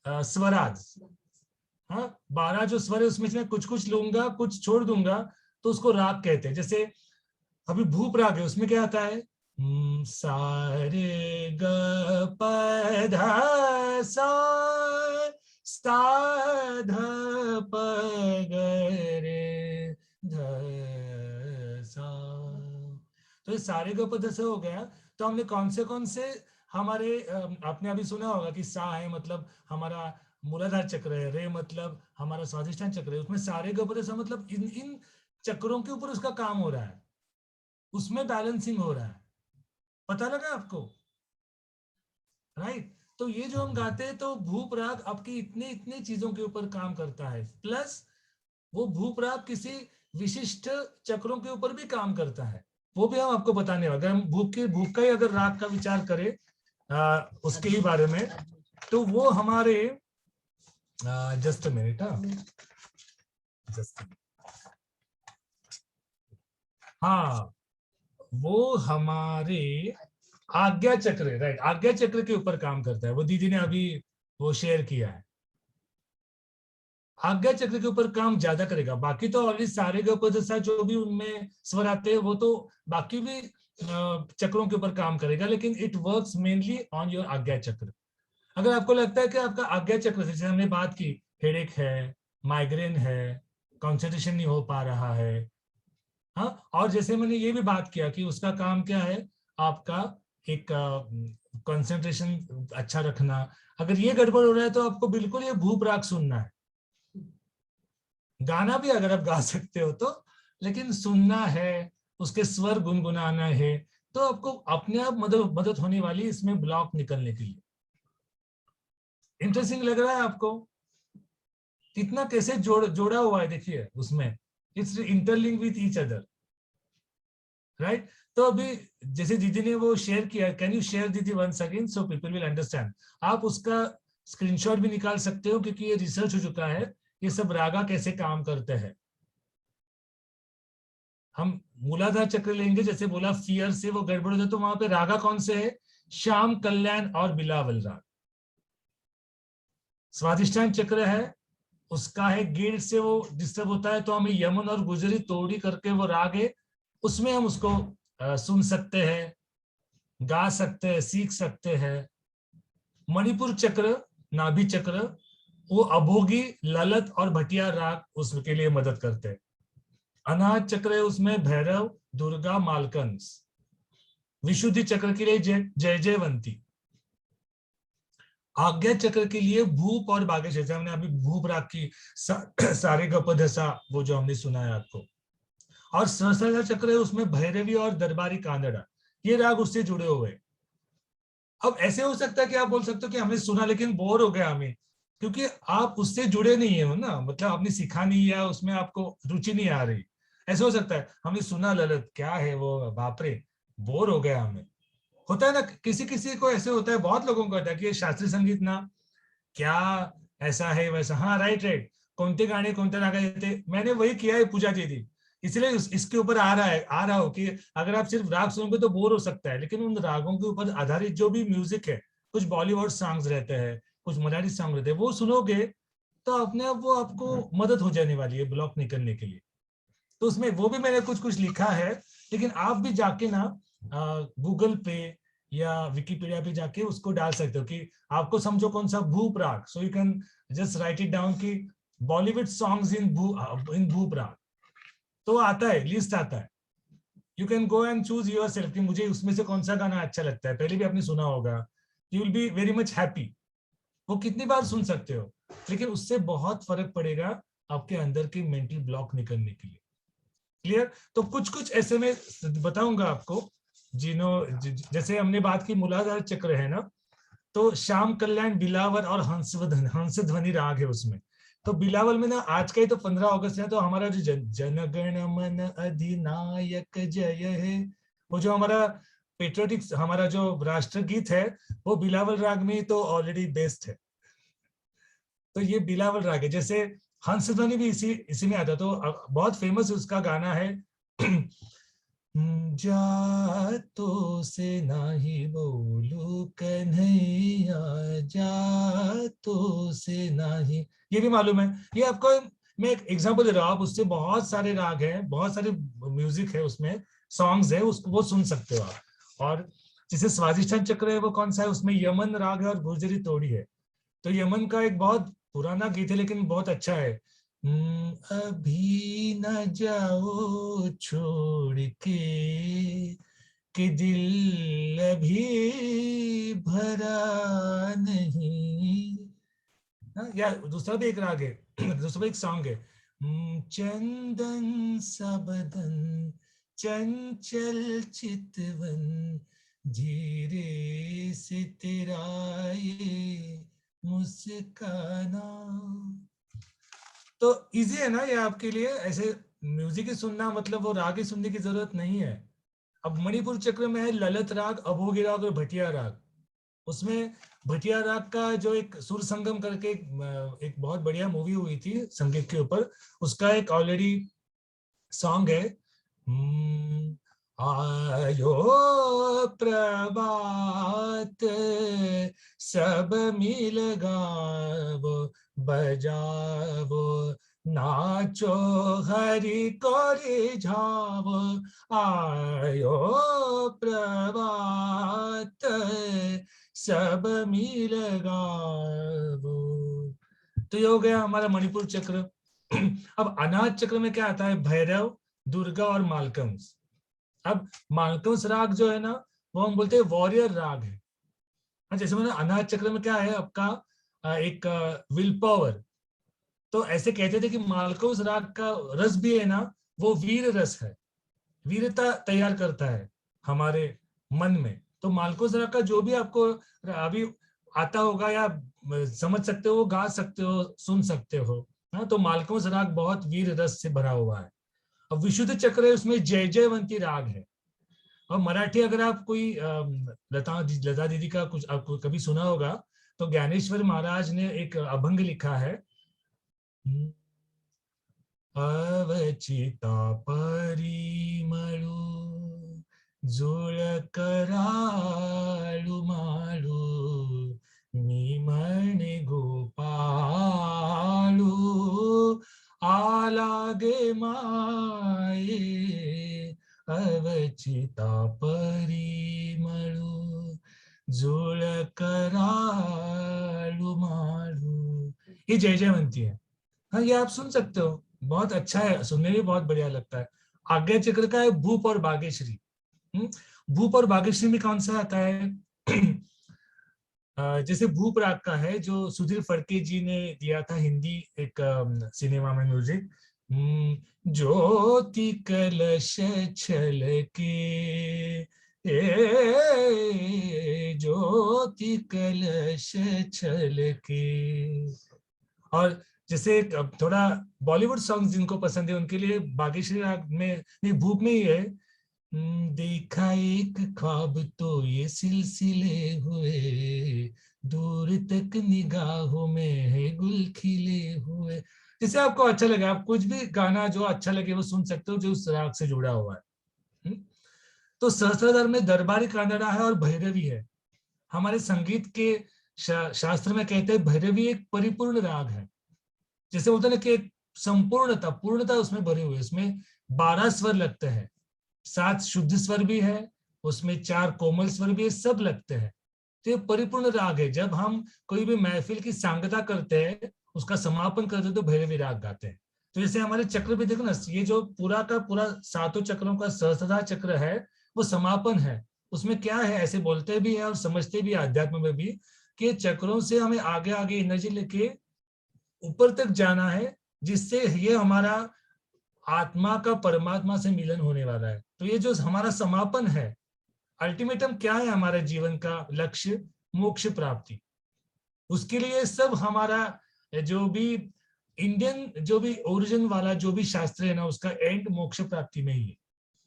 स्वराज। हाँ, 12 जो स्वर है उसमें से मैं कुछ कुछ लूंगा, कुछ छोड़ दूंगा, तो उसको राग कहते हैं। जैसे अभी भूप राग है, उसमें क्या आता है, सा रे ग प ध सा ध प ग रे ध सा। तो ये सारे ग प ध सा हो गया। तो हमने कौन से हमारे आपने अभी सुना होगा कि सा है मतलब हमारा मूलाधार चक्र है, रे मतलब हमारा स्वादिष्ठान चक्र है, उसमें सारे ग प ध सा मतलब इन इन चक्रों के ऊपर उसका काम हो रहा है, उसमें बैलेंसिंग हो रहा है। पता लगा आपको, राइट? तो ये जो हम गाते हैं, तो भूप राग आपकी इतने इतने चीजों के ऊपर काम करता है, प्लस वो भूप राग किसी विशिष्ट चक्रों के ऊपर भी काम करता है, वो भी हम आपको बताने वाले। हम भूप का ही अगर राग का विचार करें उसके ही बारे में, तो वो हमारे जस्ट मिनट, हाँ, वो हमारे आज्ञा चक्र है, राइट, आज्ञा चक्र के ऊपर काम करता है। वो दीदी ने अभी वो शेयर किया है, आज्ञा चक्र के ऊपर काम ज्यादा करेगा। बाकी तो ऑलरेडी सारे के ऊपर जैसा जो भी उनमें स्वर आते हैं वो तो बाकी भी चक्रों के ऊपर काम करेगा, लेकिन it works mainly on your आज्ञा चक्र। अगर आपको लगता है कि आपका आज्ञा चक्र, जैसे हमने बात की, हेडेक है, माइग्रेन है, कॉन्सेंट्रेशन नहीं हो पा रहा है, हाँ, और जैसे मैंने ये भी बात किया कि उसका काम क्या है, आपका एक कंसंट्रेशन अच्छा रखना। अगर ये गड़बड़ हो रहा है तो आपको बिल्कुल ये भूप राग सुनना है। गाना भी अगर आप गा सकते हो तो, लेकिन सुनना है, उसके स्वर गुनगुनाना है, तो आपको अपने आप मदद होने वाली इसमें ब्लॉक निकलने के लिए। इंटरेस्टिंग लग रहा है आपको कितना कैसे जोड़ा हुआ है, देखिए उसमें it's interlink with each other, right? तो अभी जैसे दीदी ने वो शेयर किया, can you share didi once again so people will understand. आप उसका स्क्रीनशॉट भी निकाल सकते हो, क्योंकि ये रिसर्च हो चुका है ये सब रागा कैसे काम करते हैं। हम मूलाधार चक्र लेंगे, जैसे बोला फियर से वो गड़बड़ हो जाए, तो वहां पे रागा कौन से है, श्याम कल्याण और बिलावल राग। स्वादिष्ठान चक्र है, उसका है गिर से वो डिस्टर्ब होता है, तो हमें यमन और गुजरी तोड़ी करके वो राग है, उसमें हम उसको सुन सकते हैं, गा सकते हैं, सीख सकते हैं। मणिपुर चक्र, नाभि चक्र, वो अभोगी, ललत और भटिया राग उसके लिए मदद करते हैं। अनाहत चक्र है, उसमें भैरव, दुर्गा, मालकंस। विशुद्धि चक्र के लिए जय जयवंती। आज्ञा चक्र के लिए भूप और बागेश, जैसे हमने अभी भूप राग की सारे गपधसा वो जो हमने सुना है आपको। और सहस्त्रधारा चक्र है, उसमें भैरवी और दरबारी कांदड़ा, ये राग उससे जुड़े हुए। अब ऐसे हो सकता है कि आप बोल सकते हो कि हमने सुना लेकिन बोर हो गया हमें, क्योंकि आप उससे जुड़े नहीं है ना, मतलब आपने सीखा नहीं है, उसमें आपको रुचि नहीं आ रही। ऐसे हो सकता है हमने सुना ललित क्या है वो, बाप रे, बोर हो गया हमें। होता है ना, किसी किसी को ऐसे होता है, बहुत लोगों को होता है कि ये शास्त्रीय संगीत ना क्या ऐसा है वैसा, हाँ राइट राइट, कोणते गाणे कोणत्या रागात येते, मैंने वही किया है पूजा दीदी, इसलिए इसके ऊपर आ रहा हो कि अगर आप सिर्फ राग सुनोगे तो बोर हो सकता है, लेकिन उन रागों के ऊपर आधारित जो भी म्यूजिक है, कुछ बॉलीवुड सॉन्ग्स रहते हैं, कुछ मराठी सॉन्ग रहते हैं, वो सुनोगे तो अपने आप वो आपको मदद हो जाने वाली है ब्लॉक निकलने के लिए। तो उसमें वो भी मैंने कुछ कुछ लिखा है, लेकिन आप भी जाके ना गूगल पे या विकिपीडिया पे जाके उसको डाल सकते हो कि आपको समझो कौन सा भूप राग, so you can just right it down कि बॉलीवुड सॉन्ग्स इन भूप राग, तो आता है, लिस्ट आता है। You can go and choose your self कि मुझे उसमें से कौन सा गाना अच्छा लगता है, पहले भी आपने सुना होगा, you will be very much happy. वो कितनी बार सुन सकते हो, लेकिन उससे बहुत फर्क पड़ेगा आपके अंदर के मेंटल ब्लॉक निकलने के लिए। क्लियर? तो कुछ कुछ ऐसे में बताऊंगा आपको, जैसे हमने बात की मूलाधार चक्र है ना, तो श्याम कल्याण, बिलावल और हंस ध्वनि राग है उसमें। तो बिलावल में ना आज का ही तो 15 अगस्त है, तो हमारा जो जनगण मन अधिनायक जय है, वो जो हमारा पेट्रियोटिक हमारा जो राष्ट्रगीत है, वो बिलावल राग में तो ऑलरेडी बेस्ट है। तो ये बिलावल राग है। जैसे हंसध्वनि भी इसी में आता। तो बहुत फेमस उसका गाना है जातो से नाही बोलू कन्हैया, जातो से नाही, ये भी मालूम है। ये आपको मैं एक एग्जांपल दे रहा हूँ, आप उससे बहुत सारे राग हैं, बहुत सारे म्यूजिक है उसमें, सॉन्ग्स है, उसको वो सुन सकते हो आप। और जैसे स्वादिष्ठान चक्र है वो कौन सा है, उसमें यमन राग है और गुर्जरी तोड़ी है। तो यमन का एक बहुत पुराना गीत है लेकिन बहुत अच्छा है। अभी न जाओ छोड़ के, कि दिल अभी भरा नहीं। या दूसरा भी एक राग है, दूसरा भी एक सॉन्ग है। चंदन सा बदन, चंचल चितवन, धीरे से तेरा ये मुस्काना। तो इजी है ना ये आपके लिए, ऐसे म्यूजिक ही सुनना, मतलब वो राग ही सुनने की जरूरत नहीं है। अब मणिपुर चक्र में है ललित राग, अभोगी राग और भटिया राग। उसमें भटिया राग का जो एक सुर संगम करके एक बहुत बढ़िया मूवी हुई थी संगीत के ऊपर, उसका एक ऑलरेडी सॉन्ग है। आयो प्रभात, सब मिल गावो बजावो, नाचो हरि को रिझावो, आयो प्रभात, सब मिल गावो। तो ये हो गया हमारा मणिपुर चक्र। अब अनाहत चक्र में क्या आता है, भैरव, दुर्गा और मालकंस। अब मालकंस राग जो है ना, वो हम बोलते हैं वॉरियर राग है। जैसे मैंने अनाहत चक्र में क्या है आपका, एक विल पावर। तो ऐसे कहते थे कि मालकंस राग का रस भी है ना, वो वीर रस है, वीरता तैयार करता है हमारे मन में। तो मालकंस राग का जो भी आपको अभी आता होगा या समझ सकते हो, गा सकते हो, सुन सकते हो। हाँ, तो मालकंस राग बहुत वीर रस से भरा हुआ है। अब विशुद्ध चक्र है, उसमें जय जयवंती राग है। और मराठी अगर आप कोई लता दीदी का कुछ आपको कभी सुना होगा, तो ज्ञानेश्वर महाराज ने एक अभंग लिखा है। अवचिता परिमळू, जुळ कराळू माळू, मी म्हणे गोपाळू, आलागे माये, अवचिता परिमळू, जुळ कराळू माळू। ये जय जयवंती है। हाँ, ये आप सुन सकते हो, बहुत अच्छा है, सुनने में बहुत बढ़िया लगता है। आज्ञा चक्र का है भूप और बागेश्वरी। भूप और बागेश्वरी में कौन सा आता है? जैसे भूप राग का है, जो सुधीर फड़के जी ने दिया था हिंदी एक सिनेमा में म्यूजिक। ज्योति कलश छलके, ज्योति कलश छलके। और जैसे थोड़ा बॉलीवुड सॉन्ग जिनको पसंद है उनके लिए बागेश्वरी राग में नहीं, भूप में ही है। देखा एक ख्वाब तो ये सिलसिले हुए, दूर तक निगाहों में है गुल खिले हुए। जैसे आपको अच्छा लगे, आप कुछ भी गाना जो अच्छा लगे वो सुन सकते हो, जो उस राग से जुड़ा हुआ है। तो सहस्त्रधार में दरबारी कानड़ा है और भैरवी है। हमारे संगीत के शास्त्र में कहते हैं भैरवी एक परिपूर्ण राग है। जैसे बोलते हैं ना कि संपूर्णता, पूर्णता उसमें भरी हुई है। उसमें 12 स्वर लगते हैं, 7 शुद्ध स्वर भी है, उसमें 4 कोमल स्वर भी है, सब लगते हैं। तो ये परिपूर्ण राग है। जब हम कोई भी महफिल की सांगता करते हैं, उसका समापन करते हैं, तो भैरवी राग गाते हैं। तो जैसे हमारे चक्र भी देखो ना, ये जो पूरा का पूरा 7 चक्रों का सहस्त्रधार चक्र है, वो समापन है। उसमें क्या है, ऐसे बोलते भी है और समझते भी अध्यात्म में भी, कि चक्रों से हमें आगे आगे एनर्जी लेके ऊपर तक जाना है, जिससे ये हमारा आत्मा का परमात्मा से मिलन होने वाला है। तो ये जो हमारा समापन है, अल्टीमेटम क्या है हमारे जीवन का लक्ष्य, मोक्ष प्राप्ति। उसके लिए सब हमारा जो भी इंडियन जो भी ओरिजिन वाला जो भी शास्त्र है ना, उसका एंड मोक्ष प्राप्ति में ही है।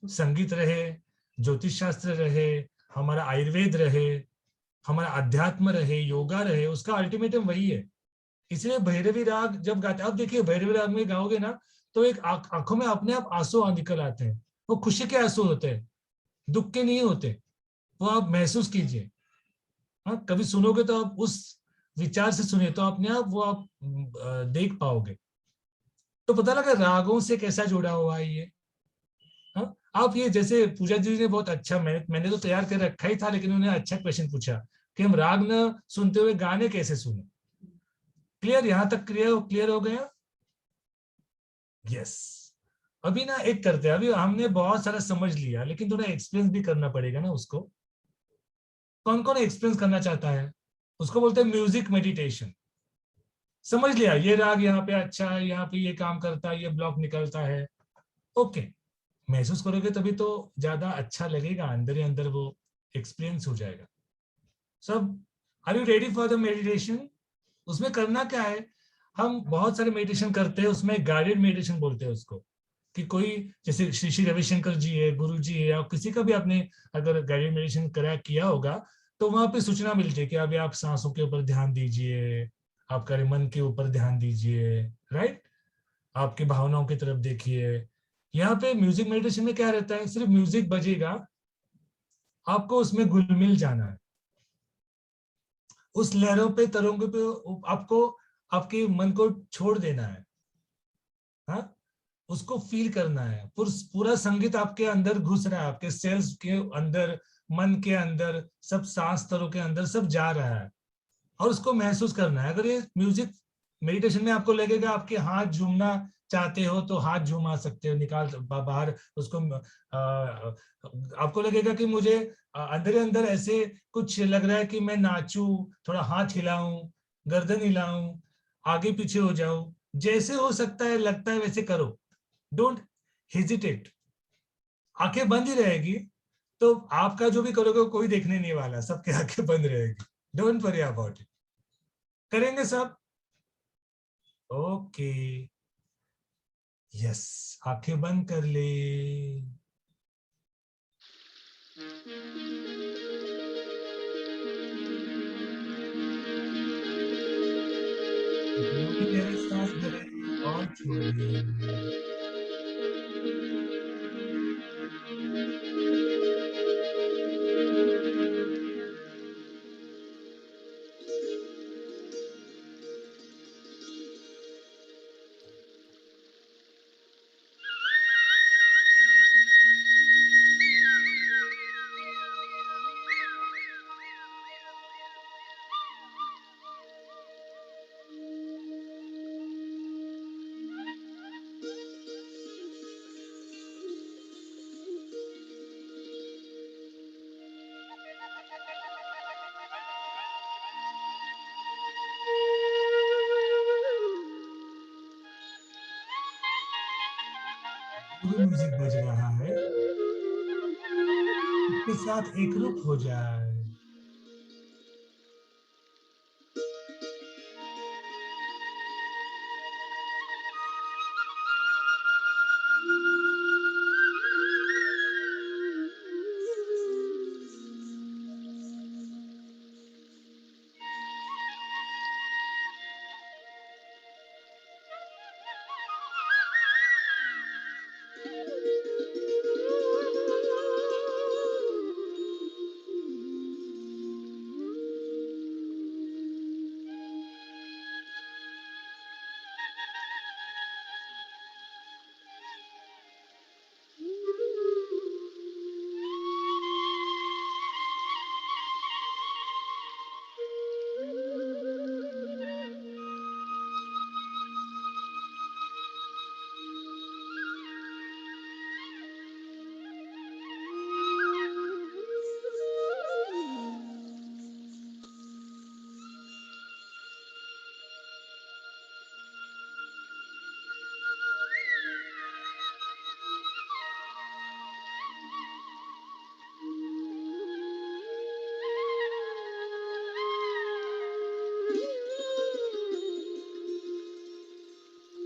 संगीत रहे, ज्योतिष शास्त्र रहे, हमारा आयुर्वेद रहे, हमारा अध्यात्म रहे, योगा रहे, उसका अल्टीमेटम वही है इसलिए भैरवी राग जब गाते, अब देखिए भैरवी राग में गाओगे ना तो एक आंखों में अपने आप आंसू निकल आते हैं। वो खुशी के आंसू होते हैं, दुख के नहीं होते। वो आप महसूस कीजिए। हाँ, कभी सुनोगे तो आप उस विचार से सुनिए तो अपने आप वो आप देख पाओगे। तो पता लगा रागों से कैसा जुड़ा हुआ है ये। हाँ, आप ये जैसे पूजा जी ने बहुत अच्छा, मैंने तो तैयार कर रखा ही था, लेकिन उन्होंने अच्छा क्वेश्चन पूछा कि हम राग न सुनते हुए गाने कैसे सुने। क्लियर, यहां तक क्लियर हो गया? यस। अभी ना एक करते हैं, अभी हमने बहुत सारा समझ लिया, लेकिन थोड़ा एक्सपीरियंस भी करना पड़ेगा ना उसको। कौन कौन एक्सपीरियंस करना चाहता है? उसको बोलते हैं म्यूजिक मेडिटेशन। समझ लिया ये राग यहाँ पे अच्छा है, यहाँ पे ये काम करता है, ये ब्लॉक निकलता है। ओके, महसूस करोगे तभी तो ज्यादा अच्छा लगेगा, अंदर ही अंदर वो एक्सपीरियंस हो जाएगा सब। Are you ready for the meditation? उसमें करना क्या है, हम बहुत सारे मेडिटेशन करते हैं, उसमें गाइडेड मेडिटेशन बोलते हैं उसको। कि कोई जैसे श्री श्री रविशंकर जी है, गुरु जी है, या किसी का भी आपने अगर गाइडेड मेडिटेशन करा किया होगा, तो वहां पे सूचना मिलती है कि अभी आप सांसों के ऊपर ध्यान दीजिए, आपका मन के ऊपर ध्यान दीजिए, राइट, आपकी भावनाओं की तरफ देखिए। यहाँ पे म्यूजिक मेडिटेशन में क्या रहता है, सिर्फ म्यूजिक बजेगा, आपको उसमें घुल मिल जाना है, उस लहरों पे तरंगों पे आपको आपके मन को छोड़ देना है। हाँ, उसको फील करना है। पूरा संगीत आपके अंदर घुस रहा है, आपके सेल्स के अंदर, मन के अंदर, सब सांस तरों के अंदर सब जा रहा है, और उसको महसूस करना है। अगर ये म्यूजिक मेडिटेशन में आपको लगेगा आपके हाथ झूमना चाहते हो तो हाथ झूमा सकते हो, निकाल बाहर उसको। आपको लगेगा कि मुझे अंदर ही अंदर ऐसे कुछ लग रहा है कि मैं नाचूं, थोड़ा हाथ हिलाऊं, गर्दन हिलाऊं, आगे पीछे हो जाऊं, जैसे हो सकता है लगता है वैसे करो। Don't hesitate. आंखें बंद ही रहेगी तो आपका जो भी करोगे कोई देखने नहीं वाला, सबके आंखें बंद रहेगी। Don't worry about it. करेंगे सब? ओके, यस, आंखें बंद कर ले। लंबी गहरी सांस भरे और छोड़े। जो म्यूजिक बज रहा है उसके साथ एकरूप हो जाए।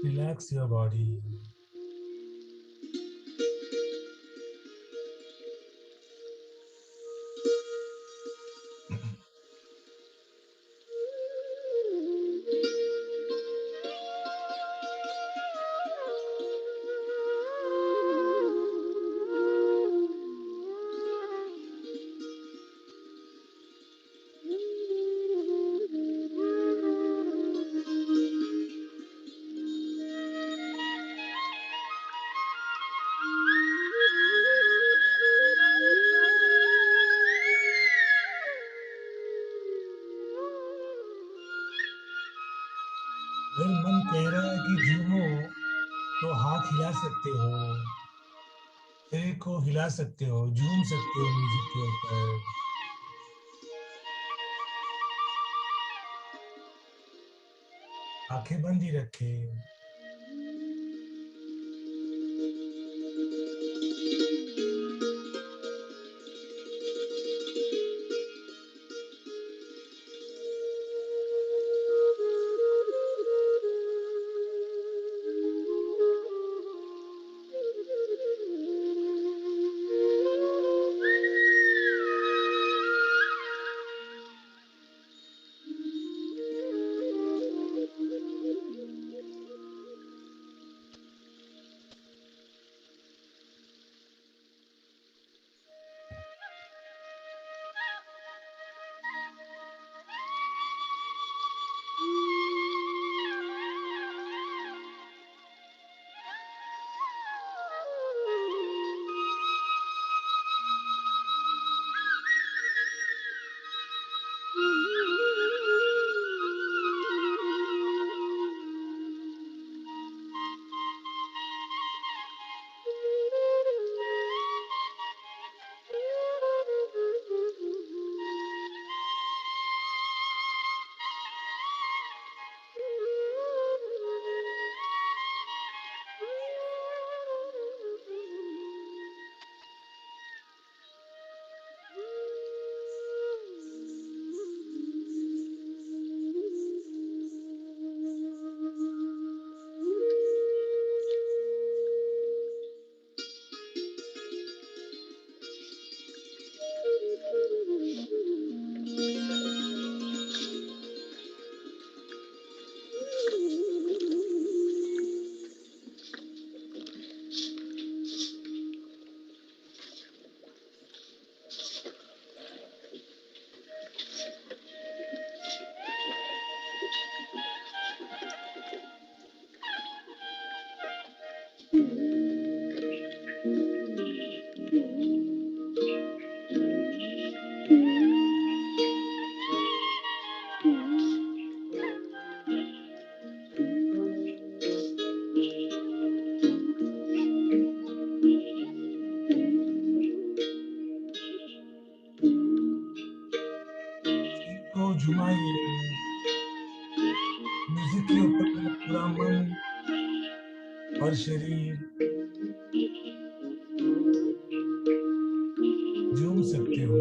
Relax your body. अगर मन कह रहा है कि झूमो तो हाथ हिला सकते हो, शरीर को हिला सकते हो, झूम सकते हो म्यूजिक के ऊपर। आंखें बंद ही रखे। को झुमाइए म्यूजिक के ऊपर, पूरा मन और शरीर झूम सकते हो।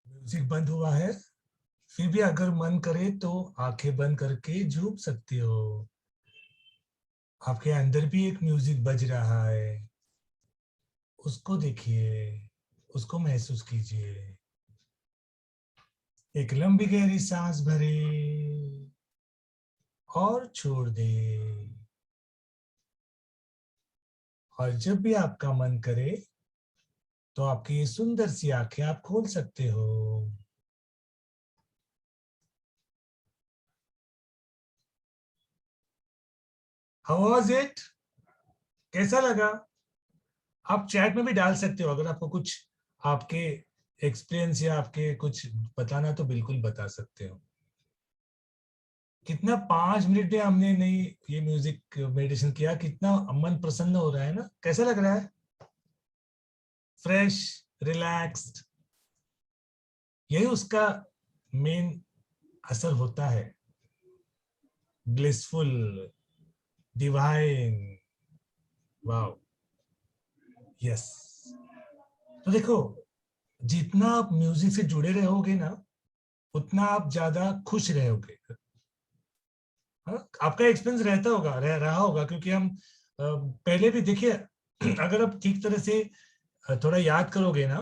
म्यूजिक बंद हुआ है, फिर भी अगर मन करे तो आंखें बंद करके झूम सकते हो। आपके अंदर भी एक म्यूजिक बज रहा है, उसको देखिए, उसको महसूस कीजिए। एक लंबी गहरी सांस भरे और छोड़ दे। और जब भी आपका मन करे तो आपकी ये सुंदर सी आंखें आप खोल सकते हो। How was it? कैसा लगा? आप चैट में भी डाल सकते हो, अगर आपको कुछ आपके एक्सपीरियंस या आपके कुछ बताना तो बिल्कुल बता सकते हो। कितना 5 मिनट में हमने नहीं ये म्यूजिक मेडिटेशन किया, कितना मन प्रसन्न हो रहा है ना, कैसा लग रहा है? Fresh, relaxed. यही उसका मेन असर होता है, ब्लिसफुल, डिवाइन। Wow, yes. तो देखो, जितना आप म्यूजिक से जुड़े रहोगे ना, उतना आप ज्यादा खुश रहोगे। हाँ? आपका एक्सपीरियंस रहता होगा, रहा होगा, क्योंकि हम पहले भी देखिए, अगर आप ठीक तरह से थोड़ा याद करोगे ना,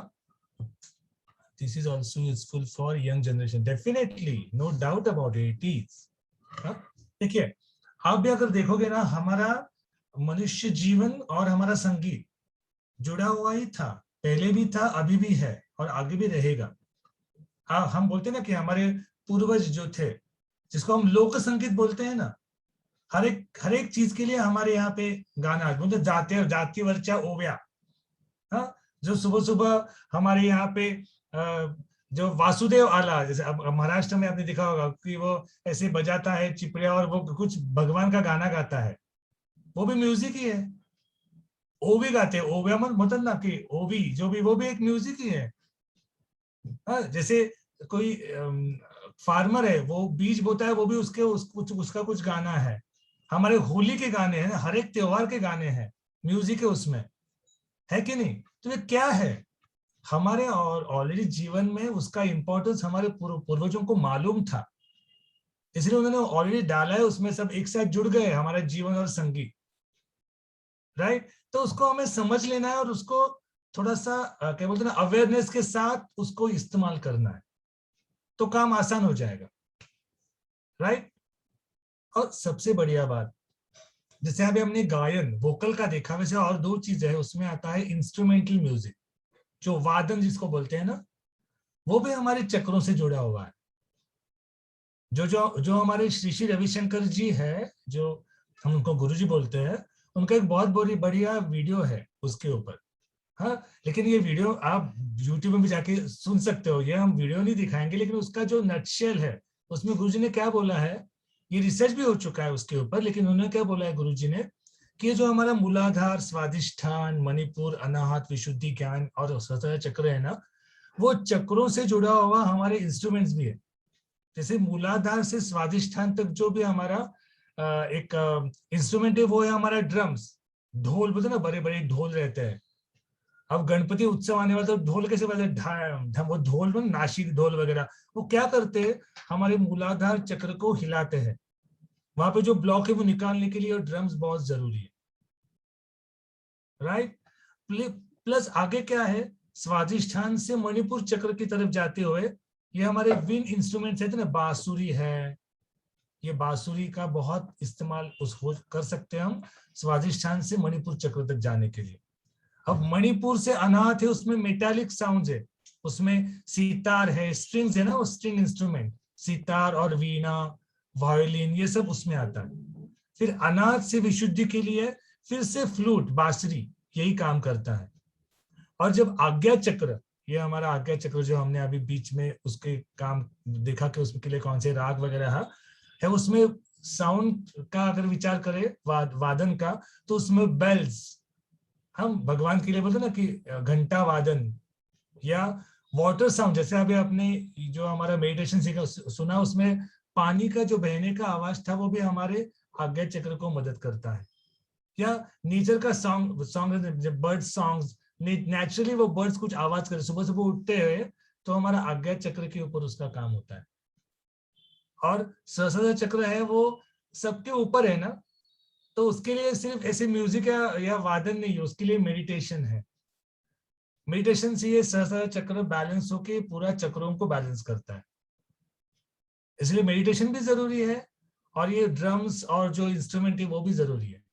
this is also useful for young generation, definitely, no doubt about it is. देखिए, आप भी अगर देखोगे ना, हमारा मनुष्य जीवन और हमारा संगीत जुड़ा हुआ ही था, पहले भी था, अभी भी है और आगे भी रहेगा। हम बोलते हैं ना कि हमारे पूर्वज जो थे, जिसको हम लोक संगीत बोलते हैं ना, हर एक चीज के लिए हमारे यहाँ पे गाना, मतलब जाति वर्चा ओव्या। हाँ, जो सुबह सुबह हमारे यहाँ पे जो वासुदेव आला, जैसे अब महाराष्ट्र में आपने देखा होगा कि वो ऐसे बजाता है चिपड़िया और वो कुछ भगवान का गाना गाता है, वो भी म्यूजिक ही है। ओवी गाते हैं, ओव्या मतलब ना कि ओवी जो भी, वो भी एक म्यूजिक ही है। हाँ, जैसे कोई फार्मर है, वो बीज बोता है, वो भी उसका कुछ गाना है। हमारे होली के गाने हैं, हर एक त्योहार के गाने हैं, म्यूजिक है उसमें, है कि नहीं? तो ये क्या है, हमारे और ऑलरेडी जीवन में उसका इंपॉर्टेंस हमारे पूर्वजों को मालूम था, इसलिए उन्होंने ऑलरेडी डाला है उसमें, सब एक साथ जुड़ गए, हमारा जीवन और संगीत। राइट? तो उसको हमें समझ लेना है और उसको थोड़ा सा क्या बोलते हैं ना, अवेयरनेस के साथ उसको इस्तेमाल करना है, तो काम आसान हो जाएगा। राइट? और सबसे बढ़िया बात, जैसे अभी हमने गायन वोकल का देखा, वैसे और दो चीजें है उसमें, आता है इंस्ट्रूमेंटल म्यूजिक, जो वादन जिसको बोलते हैं ना, वो भी हमारे चक्रों से जुड़ा हुआ है। जो जो जो हमारे श्री श्री रविशंकर जी है, जो हम उनको गुरुजी बोलते हैं, उनका एक बहुत बढ़िया वीडियो है उसके ऊपर। हाँ, लेकिन ये वीडियो आप यूट्यूब में भी जाके सुन सकते हो, ये हम वीडियो नहीं दिखाएंगे, लेकिन उसका जो नटशेल है, उसमें गुरुजी ने क्या बोला है, ये रिसर्च भी हो चुका है उसके ऊपर, लेकिन उन्होंने क्या बोला है गुरुजी ने, कि जो हमारा मूलाधार, स्वादिष्ठान, मणिपुर, अनाहत, विशुद्धि, ज्ञान और सहस्त्र चक्र है ना, वो चक्रों से जुड़ा हुआ हमारे इंस्ट्रूमेंट्स भी है। जैसे मूलाधार से स्वादिष्ठान तक जो भी हमारा एक इंस्ट्रूमेंट है, वो है हमारा ड्रम्स, ढोल बोलते ना, बड़े बड़े ढोल रहते हैं। अब गणपति उत्सव आने वाला, तो ढोल कैसे बजते, वो ढोल में नासिक ढोल वगैरह, वो क्या करते हैं, हमारे मूलाधार चक्र को हिलाते हैं। वहां पे जो ब्लॉक है वो निकालने के लिए ड्रम्स बहुत जरूरी है। राइट? प्लस आगे क्या है, स्वादिष्ठान से मणिपुर चक्र की तरफ जाते हुए ये हमारे विंड इंस्ट्रूमेंट्स है ना, बांसुरी है, ये बांसुरी का बहुत इस्तेमाल कर सकते हैं हम स्वादिष्ठान से मणिपुर चक्र तक जाने के लिए। अब मणिपुर से अनाहत है, उसमें मेटालिक साउंड्स है, उसमें सितार है, स्ट्रिंग्स है ना, वो स्ट्रिंग इंस्ट्रूमेंट, सितार और वीणा, वायोलिन, ये सब उसमें आता है। फिर अनाहत से विशुद्धि के लिए फिर से फ्लूट, बांसुरी, यही काम करता है। और जब आज्ञा चक्र, ये हमारा आज्ञा चक्र जो हमने अभी बीच में उसके काम देखा कि उसके लिए कौन से राग वगैरह है, उसमें साउंड का अगर विचार करें, वादन का, तो उसमें बेल्स, हम भगवान के लिए बोलते ना कि घंटा वादन, या वाटर साउंड, जैसे अभी आपने जो हमारा मेडिटेशन सीखा सुना, उसमें पानी का जो बहने का आवाज था, वो भी हमारे आज्ञा चक्र को मदद करता है। या नेचर का सॉन्ग, बर्ड सॉन्ग्स, नेचुरली वो बर्ड्स कुछ आवाज करे सुबह सुबह उठते हुए, तो हमारा आज्ञा चक्र के ऊपर उसका काम होता है। और सहस्त्र चक्र है, वो सबके ऊपर है ना, तो उसके लिए सिर्फ ऐसे म्यूजिक या वादन नहीं है, उसके लिए मेडिटेशन है। मेडिटेशन से ये सहस्त्र चक्र बैलेंस होके पूरा चक्रों को बैलेंस करता है, इसलिए मेडिटेशन भी जरूरी है, और ये ड्रम्स और जो इंस्ट्रूमेंट है वो भी जरूरी है।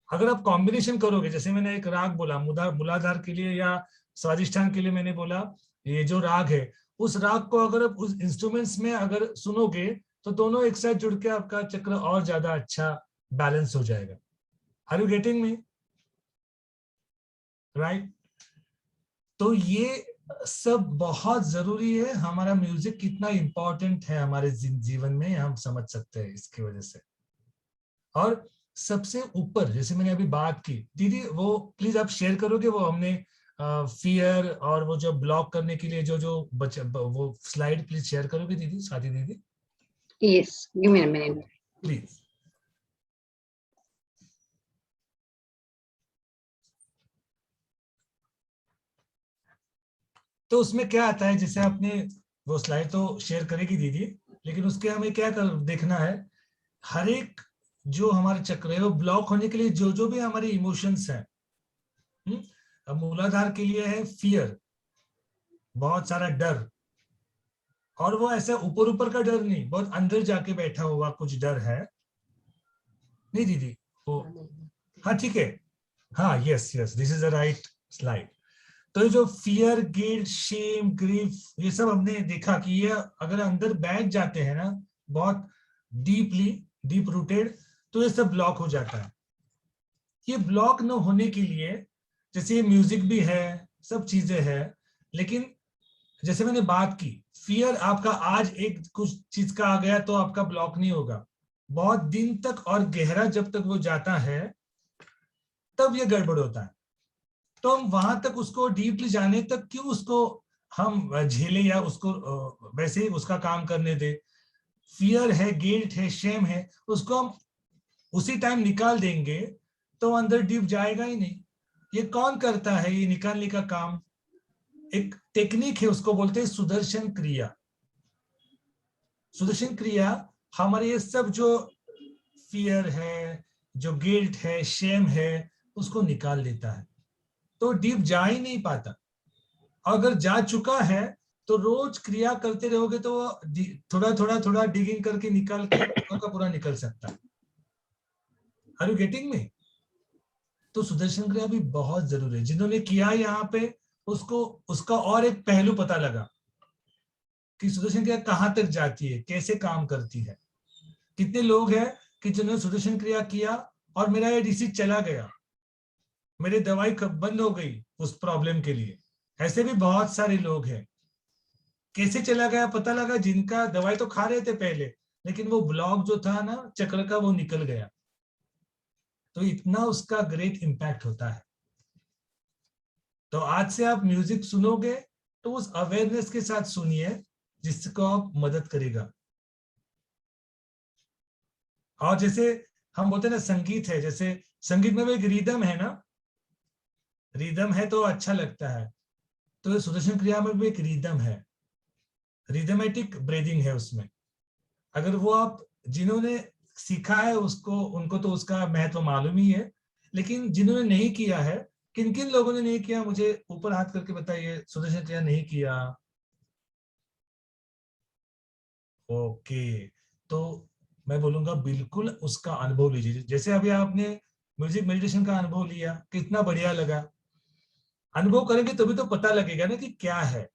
अगर आप कॉम्बिनेशन करोगे, जैसे मैंने एक राग बोला मूलाधार के लिए या स्वादिष्ठान के लिए, मैंने बोला ये जो राग है, उस राग को अगर आप उस इंस्ट्रूमेंट्स में अगर सुनोगे, तो दोनों एक साथ जुड़ के आपका चक्र और ज्यादा अच्छा बैलेंस हो जाएगा। Are you getting me? Right? तो ये सब बहुत जरूरी है। हमारा म्यूजिक कितना इम्पोर्टेंट है हमारे जीवन में, हम समझ सकते हैं इसकी वजह से। और सबसे ऊपर जैसे मैंने अभी बात की, दीदी वो प्लीज आप शेयर करोगे वो हमने फियर और वो जो ब्लॉक करने के लिए जो जो वो स्लाइड प्लीज शेयर करोगे दीदी, स्वाति दीदी? Yes, give me a minute. Please. तो उसमें क्या आता है, जैसे आपने वो स्लाइड तो शेयर करेगी दीदी, लेकिन उसके हमें क्या देखना है, हर एक जो हमारे चक्र है वो ब्लॉक होने के लिए जो जो भी हमारे इमोशंस हैं, अब मूलाधार के लिए है फियर, बहुत सारा डर, और वो ऐसा ऊपर ऊपर का डर नहीं, बहुत अंदर जाके बैठा हुआ कुछ डर है। नहीं दीदी वो, हाँ ठीक है, हाँ yes yes, this is the right slide. तो ये जो फियर, गिल्ट, शेम, ग्रीफ, ये सब हमने देखा कि ये अगर अंदर बैठ जाते हैं ना बहुत डीपली, डीप रूटेड, तो ये सब ब्लॉक हो जाता है। ये ब्लॉक न होने के लिए, जैसे ये म्यूजिक भी है, सब चीजें हैं, लेकिन जैसे मैंने बात की, फियर आपका आज एक कुछ चीज का आ गया तो आपका ब्लॉक नहीं होगा, बहुत दिन तक और गहरा जब तक वो जाता है तब ये गड़बड़ होता है। तो हम वहां तक उसको डीपली जाने तक क्यों उसको हम झेले या उसको वैसे ही उसका काम करने दे। फियर है, गिल्ट है, शेम है, उसको हम उसी टाइम निकाल देंगे तो अंदर डीप जाएगा ही नहीं। ये कौन करता है ये निकालने का काम? एक टेक्निक है, उसको बोलते हैं सुदर्शन क्रिया। सुदर्शन क्रिया हमारे ये सब जो फियर है, जो गिल्ट है, शेम है, उसको निकाल देता है, तो डीप जा ही नहीं पाता। अगर जा चुका है तो रोज क्रिया करते रहोगे तो वो थोड़ा थोड़ा थोड़ा डिगिंग करके निकाल के पूरा का पूरा निकल सकता है। Are you getting me? तो सुदर्शन क्रिया भी बहुत जरूरी है। जिन्होंने किया यहाँ पे उसको उसका और एक पहलू पता लगा कि सुदर्शन क्रिया कहाँ तक जाती है, कैसे काम करती है। कितने लोग हैं कि जिन्होंने सुदर्शन क्रिया किया और मेरा ये डिसीज चला गया, मेरी दवाई बंद हो गई उस प्रॉब्लम के लिए। ऐसे भी बहुत सारे लोग हैं। कैसे चला गया पता लगा, जिनका दवाई तो खा रहे थे पहले, लेकिन वो ब्लॉक जो था ना चक्र का वो निकल गया। तो इतना उसका ग्रेट इम्पैक्ट होता है। तो आज से आप म्यूजिक सुनोगे तो उस अवेयरनेस के साथ सुनिए जिसको आप मदद करेगा। और जैसे हम बोलते हैं ना संगीत है, जैसे संगीत में भी एक रिदम है ना, रिदम है तो अच्छा लगता है। तो सुदर्शन क्रिया में भी एक रिदम है, रिदमेटिक ब्रीदिंग है उसमें। अगर वो आप जिन्होंने सीखा है उसको, उनको तो उसका महत्व मालूम ही है, लेकिन जिन्होंने नहीं किया है, किन किन लोगों ने नहीं किया मुझे ऊपर हाथ करके बताइए, सुदर्शन क्रिया नहीं किया। ओके, तो मैं बोलूंगा बिल्कुल उसका अनुभव लीजिए। जैसे अभी आपने म्यूजिक मेडिटेशन का अनुभव लिया, कितना बढ़िया लगा। अनुभव करेंगे तभी तो पता लगेगा ना कि क्या है।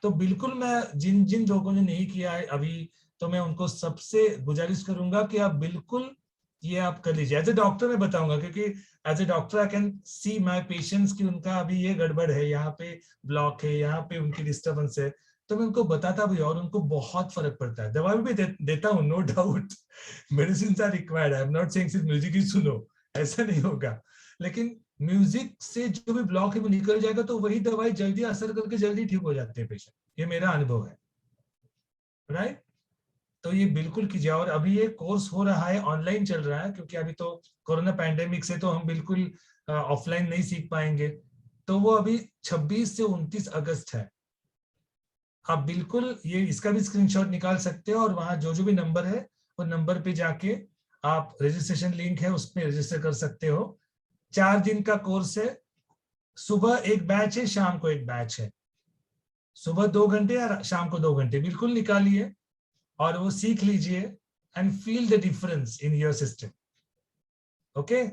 तो बिल्कुल मैं जिन जिन लोगों ने नहीं किया है अभी, तो मैं उनको सबसे गुजारिश करूंगा कि आप बिल्कुल ये आप कर लीजिए। एज ए डॉक्टर मैं बताऊंगा, क्योंकि as a doctor I can see my patients कि उनका अभी ये गड़बड़ है, यहाँ पे ब्लॉक है, यहाँ पे उनकी डिस्टर्बेंस है, तो मैं उनको बताता भी और उनको बहुत फर्क पड़ता है। दवा भी देता हूँ, no doubt, medicine are required, I am not saying सिर्फ म्यूजिक ही सुनो, ऐसा नहीं होगा। लेकिन म्यूजिक से जो भी ब्लॉक है वो निकल जाएगा, तो वही दवाई जल्दी असर करके जल्दी ठीक हो जाते हैं पेशेंट। ये मेरा अनुभव है, राइट? तो ये बिल्कुल कीजिए। और अभी ये कोर्स हो रहा है, ऑनलाइन चल रहा है, क्योंकि अभी तो कोरोना पैंडेमिक से तो हम बिल्कुल ऑफलाइन नहीं सीख पाएंगे। तो वो अभी 26 से 29 अगस्त है। आप बिल्कुल ये इसका भी स्क्रीनशॉट निकाल सकते हो, और वहां जो जो भी नंबर है वो नंबर पे जाके आप रजिस्ट्रेशन लिंक है उसमें रजिस्टर कर सकते हो। 4 दिन का कोर्स है, सुबह एक बैच है, शाम को एक बैच है। सुबह 2 घंटे या शाम को 2 घंटे बिल्कुल निकालिए और वो सीख लीजिए, and feel the difference in your system. Okay,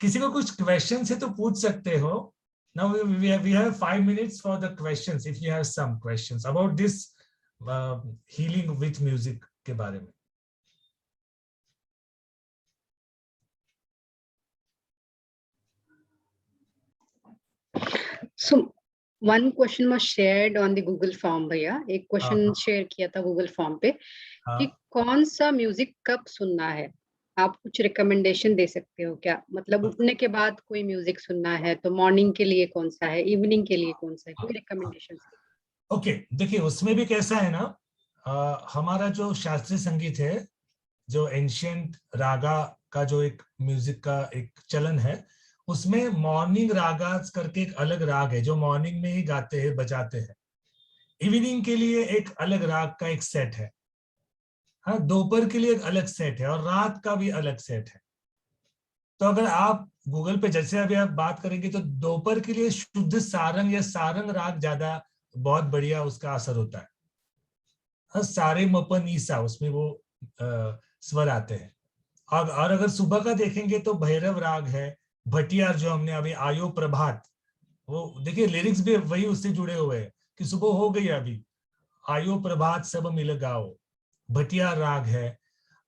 किसी को कुछ क्वेश्चन है तो पूछ सकते हो। Now we have 5 minutes for the questions if you have some questions about this healing with music के बारे में। So One question was shared on the Google form भैया, एक क्वेश्चन शेयर किया था गूगल फॉर्म पे कि कौन सा म्यूजिक कब सुनना है, आप कुछ रिकमेंडेशन दे सकते हो क्या? मतलब उठने के बाद कोई म्यूजिक सुनना है तो मॉर्निंग के लिए कौन सा है, इवनिंग के लिए कौन सा है, कोई रिकमेंडेशन? ओके, देखिए उसमें भी कैसा है ना, हमारा जो शास्त्रीय संगीत है, जो एंशियंट रागा का जो एक म्यूजिक का एक चलन है, उसमें मॉर्निंग रागास करके एक अलग राग है जो मॉर्निंग में ही गाते हैं, बजाते हैं। इवनिंग के लिए एक अलग राग का एक सेट है, हाँ, दोपहर के लिए एक अलग सेट है और रात का भी अलग सेट है। तो अगर आप गूगल पे जैसे अभी आप बात करेंगे तो दोपहर के लिए शुद्ध सारंग या सारंग राग ज्यादा बहुत बढ़िया उसका असर होता है। हाँ, सारे मपन ईसा उसमें वो स्वर आते हैं। और अगर सुबह का देखेंगे तो भैरव राग है, भटियार जो हमने अभी आयो प्रभात, वो देखिए लिरिक्स भी वही उससे जुड़े हुए हैं कि सुबह हो गई अभी, आयो प्रभात सब मिल गाओ, भटियार राग है।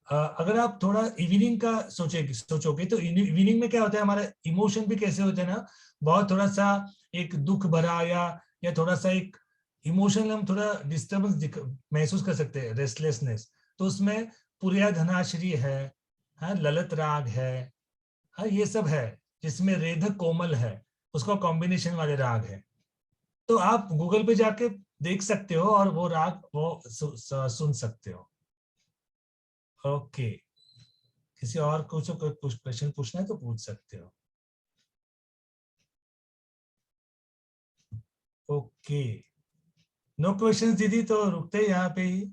अगर आप थोड़ा इवनिंग का सोचोगे तो इवनिंग में क्या होता है, हमारा इमोशन भी कैसे होते हैं ना, बहुत थोड़ा सा एक दुख भरा या थोड़ा सा एक इमोशनल, हम थोड़ा डिस्टर्बेंस महसूस कर सकते हैं, रेस्टलेसनेस। तो उसमें पुरिया धनाश्री है, हाँ, ललित राग है, हाँ, ये सब है, जिसमें रेधक कोमल है, उसका कॉम्बिनेशन वाले राग है। तो आप गूगल पे जाके देख सकते हो और वो राग वो सुन सकते हो। ओके, किसी और कुछ क्वेश्चन पूछना है तो पूछ सकते हो। ओके, नो क्वेश्चंस दीदी, तो रुकते यहाँ पे ही।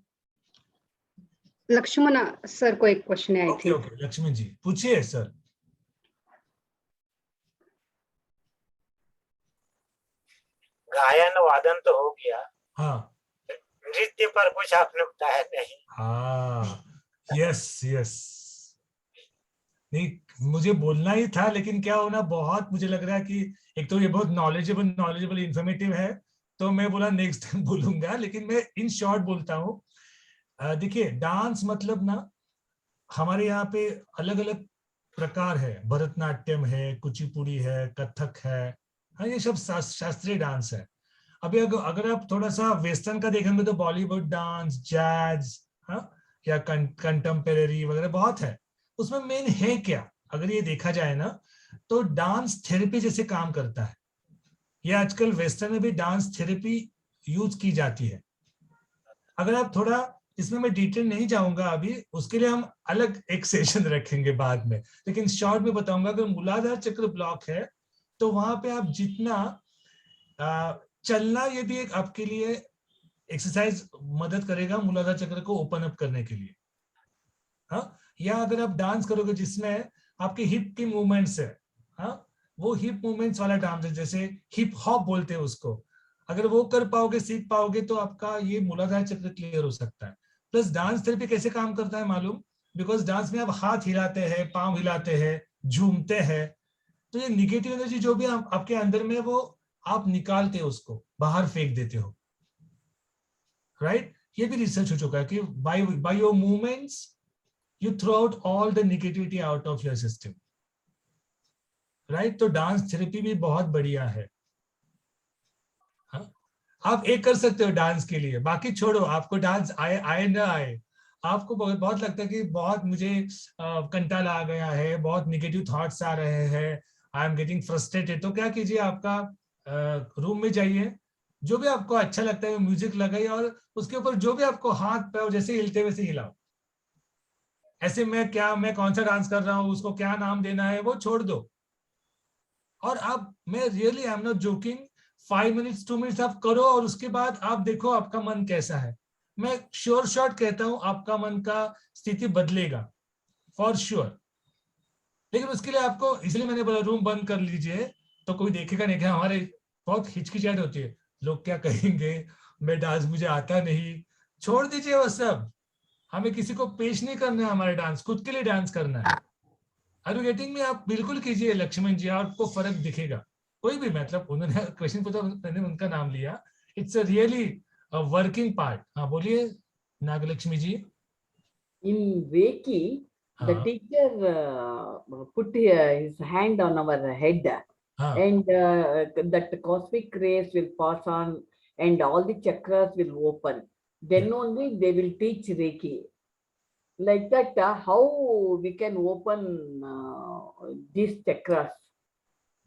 लक्ष्मण सर को एक क्वेश्चन है आई ओके थिंक। ओके, लक्ष्मण जी पूछिए सर। गायन वादन तो हो गया, हाँ नृत्य पर कुछ आपने बताया नहीं। हाँ, यस यस, नहीं मुझे बोलना ही था, लेकिन क्या होना, बहुत मुझे लग रहा है कि एक तो ये बहुत नॉलेजेबल इंफॉर्मेटिव है, तो मैं बोला नेक्स्ट टाइम बोलूंगा, लेकिन मैं इन शॉर्ट बोलता हूँ। देखिए डांस मतलब ना, हमारे यहाँ पे अलग अलग प्रकार है, भरतनाट्यम है, कुचिपुड़ी है, कथक है, हाँ, ये सब शास्त्रीय डांस है। अभी अगर आप थोड़ा सा वेस्टर्न का देखेंगे तो बॉलीवुड डांस, जैज, हाँ, या कंटेम्परेरी वगैरह बहुत है। उसमें मेन है क्या, अगर ये देखा जाए ना, तो डांस थेरेपी जैसे काम करता है। ये आजकल वेस्टर्न में भी डांस थेरेपी यूज की जाती है। अगर आप थोड़ा, इसमें मैं डिटेल नहीं जाऊंगा अभी, उसके लिए हम अलग एक सेशन रखेंगे बाद में, लेकिन शॉर्ट में बताऊंगा। अगर मूलाधार चक्र ब्लॉक है तो वहां पे आप जितना चलना, ये भी एक आपके लिए एक्सरसाइज मदद करेगा मूलाधार चक्र को ओपन अप करने के लिए। हाँ, या अगर आप डांस करोगे जिसमें आपके हिप की मूवमेंट्स है, हाँ, वो हिप मूवमेंट्स वाला डांस है, जैसे हिप हॉप बोलते हैं उसको, अगर वो कर पाओगे, सीख पाओगे, तो आपका ये मूलाधार चक्र क्लियर हो सकता है। प्लस डांस थेरेपी कैसे काम करता है मालूम, बिकॉज डांस में आप हाथ हिलाते हैं, पांव हिलाते हैं, झूमते हैं, तो ये निगेटिव एनर्जी जो भी आपके अंदर में, वो आप निकालते हो, उसको बाहर फेंक देते हो, राइट। ये भी रिसर्च हो चुका है कि by your movements you throw out all the negativity out of your system, right? तो डांस थेरेपी भी बहुत बढ़िया है। हाँ? आप एक कर सकते हो डांस के लिए, बाकी छोड़ो, आपको डांस आए आए ना आए, आपको बहुत लगता है कि बहुत मुझे कंटाला आ गया है, बहुत निगेटिव थॉट्स आ रहे हैं, आई एम गेटिंग फ्रस्ट्रेटेड, तो क्या कीजिए, आपका रूम में जाइए, जो भी आपको अच्छा लगता है म्यूजिक लगाइए, और उसके ऊपर जो भी आपको हाथ पैर जैसे हिलते वैसे हिलाओ। ऐसे मैं कौन सा डांस कर रहा हूँ, उसको क्या नाम देना है, वो छोड़ दो। और आप, मैं really I am not joking, 5 minutes 2 minutes आप करो, और उसके बाद आप देखो आपका मन कैसा है। मैं श्योर शॉट कहता हूं आपका मन का स्थिति बदलेगा, फॉर श्योर। लेकिन उसके लिए आपको, इसलिए मैंने बोला रूम बंद कर लीजिए, तो कोई देखेगा नहीं। हमारे बहुत हिचकिचाहट होती है, लोग क्या कहेंगे, मैं डांस मुझे आता नहीं, छोड़ दीजिए वो सब। हमें किसी को पेश नहीं करना है, हमारे डांस खुद के लिए डांस करना है। Are you getting me? आप बिल्कुल कीजिए लक्ष्मण जी, आपको फर्क दिखेगा। कोई भी, मतलब उन्होंने क्वेश्चन पूछा, मैंने उनका नाम लिया, it's a really working part. हाँ बोलिए नागलक्ष्मी जी। In Reiki, the हाँ teacher put his hand on our head हाँ and that cosmic rays will pass on and all the chakras will open. Then only they will teach Reiki. Like that, how we can open these chakras?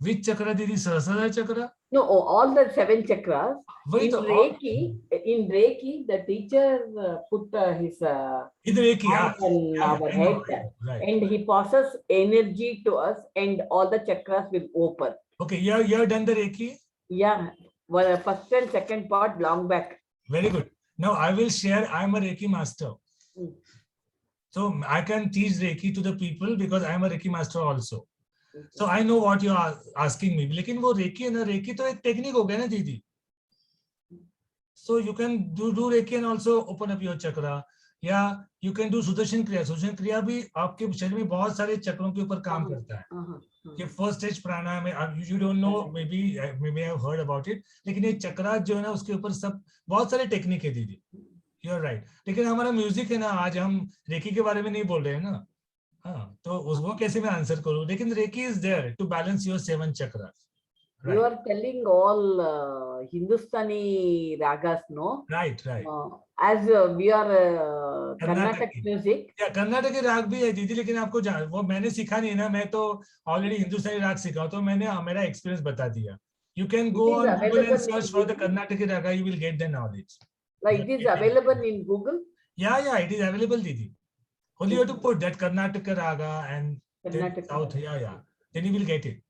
विच चक्र दीदी? सहस्रार चक्र? No, all the 7 chakras. वही In तो Reiki, the teacher put his इधर एक ही hand on our head, right. and he passes energy to us, and all the chakras will open. Okay, you have done the Reiki. Yeah, well, first and second part long back. Very good. Now I will share. I am a Reiki master, so I can teach Reiki to the people because I am a Reiki master also. So I know what you are asking me. लेकिन वो Reiki है ना, Reiki तो एक टेक्निक हो गया ना दीदी. So you can do Reiki and also open up your chakra. या you can do सुदर्शन क्रिया. सुदर्शन क्रिया भी आपके शरीर में बहुत सारे चक्रों के ऊपर काम करता है. ये फर्स्ट स्टेज प्राणायाम है. You don't know, maybe I've heard about it. लेकिन ये चक्रा जो है ना, उसके ऊपर सब बहुत सारे टेक्निक है दीदी. You are right. लेकिन हमारा म्यूजिक है ना, आज हम रेकी के बारे में नहीं बोल रहे हैं ना. हाँ, तो उसको कैसे मैं आंसर करूं? लेकिन reiki is there to balance your 7 chakras. Right. You are telling all Hindustani ragas, no? Right. As we are Karnataka music. या कर्नाटक के राग भी है दीदी, लेकिन आपको वो मैंने सीखा नहीं ना. मैं तो ऑलरेडी हिंदुस्तानी राग सीखा हूं, तो मैंने मेरा एक्सपीरियंस बता दिया. You can go on Google and search for the Karnataki raga. You will get the knowledge. Like it is available in Google. Yeah, it is available, didi. Only you have to put that Karnataka raga and South. Yeah. Then you will get it.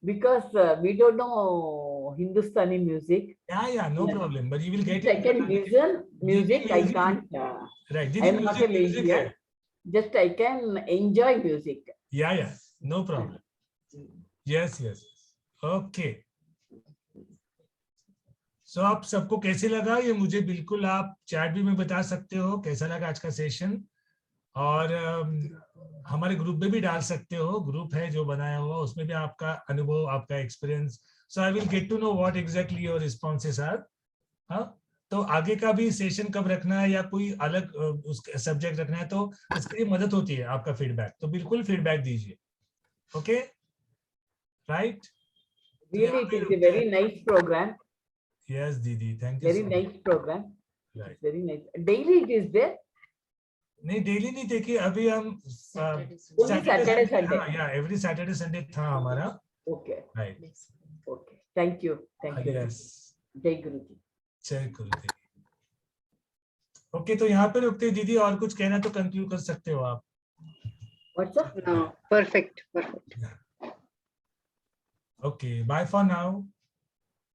Because we don't know Hindustani music. Yeah, no problem. But you will get it. I can listen music. I can't. Right. I am not a musician. Just I can enjoy music. Yeah. No problem. Yes. Okay. So आप सबको कैसे लगा ये मुझे बिल्कुल आप चैट भी में बता सकते हो कैसा लगा आज का सेशन. और हमारे ग्रुप में भी डाल सकते हो. ग्रुप है जो बनाया हुआ, उसमें भी आपका अनुभव, आपका experience. So I will get to know what exactly your responses are. हाँ, तो आगे का भी सेशन कब रखना है या कोई अलग उसका सब्जेक्ट रखना है, तो इसके लिए मदद होती है आपका फीडबैक. तो बिल्कुल फीडबैक दीजिए. Okay, right. Really, it is a very nice program. Yes, Didi. Thank you. Very nice program. Right. Very nice. Daily it is there. नहीं, डेली नहीं. देखिए अभी हम Saturday Sunday. या एवरी सैटरडे संडे था हमारा. Okay. Right. Okay. Thank you. Yes. जय गुरु जी. जय गुरु जी. ओके, तो यहाँ पे रुकते हैं दीदी. और कुछ कहना तो कंक्लूड कर सकते हो आप. What's up? No, perfect. Okay, bye for now.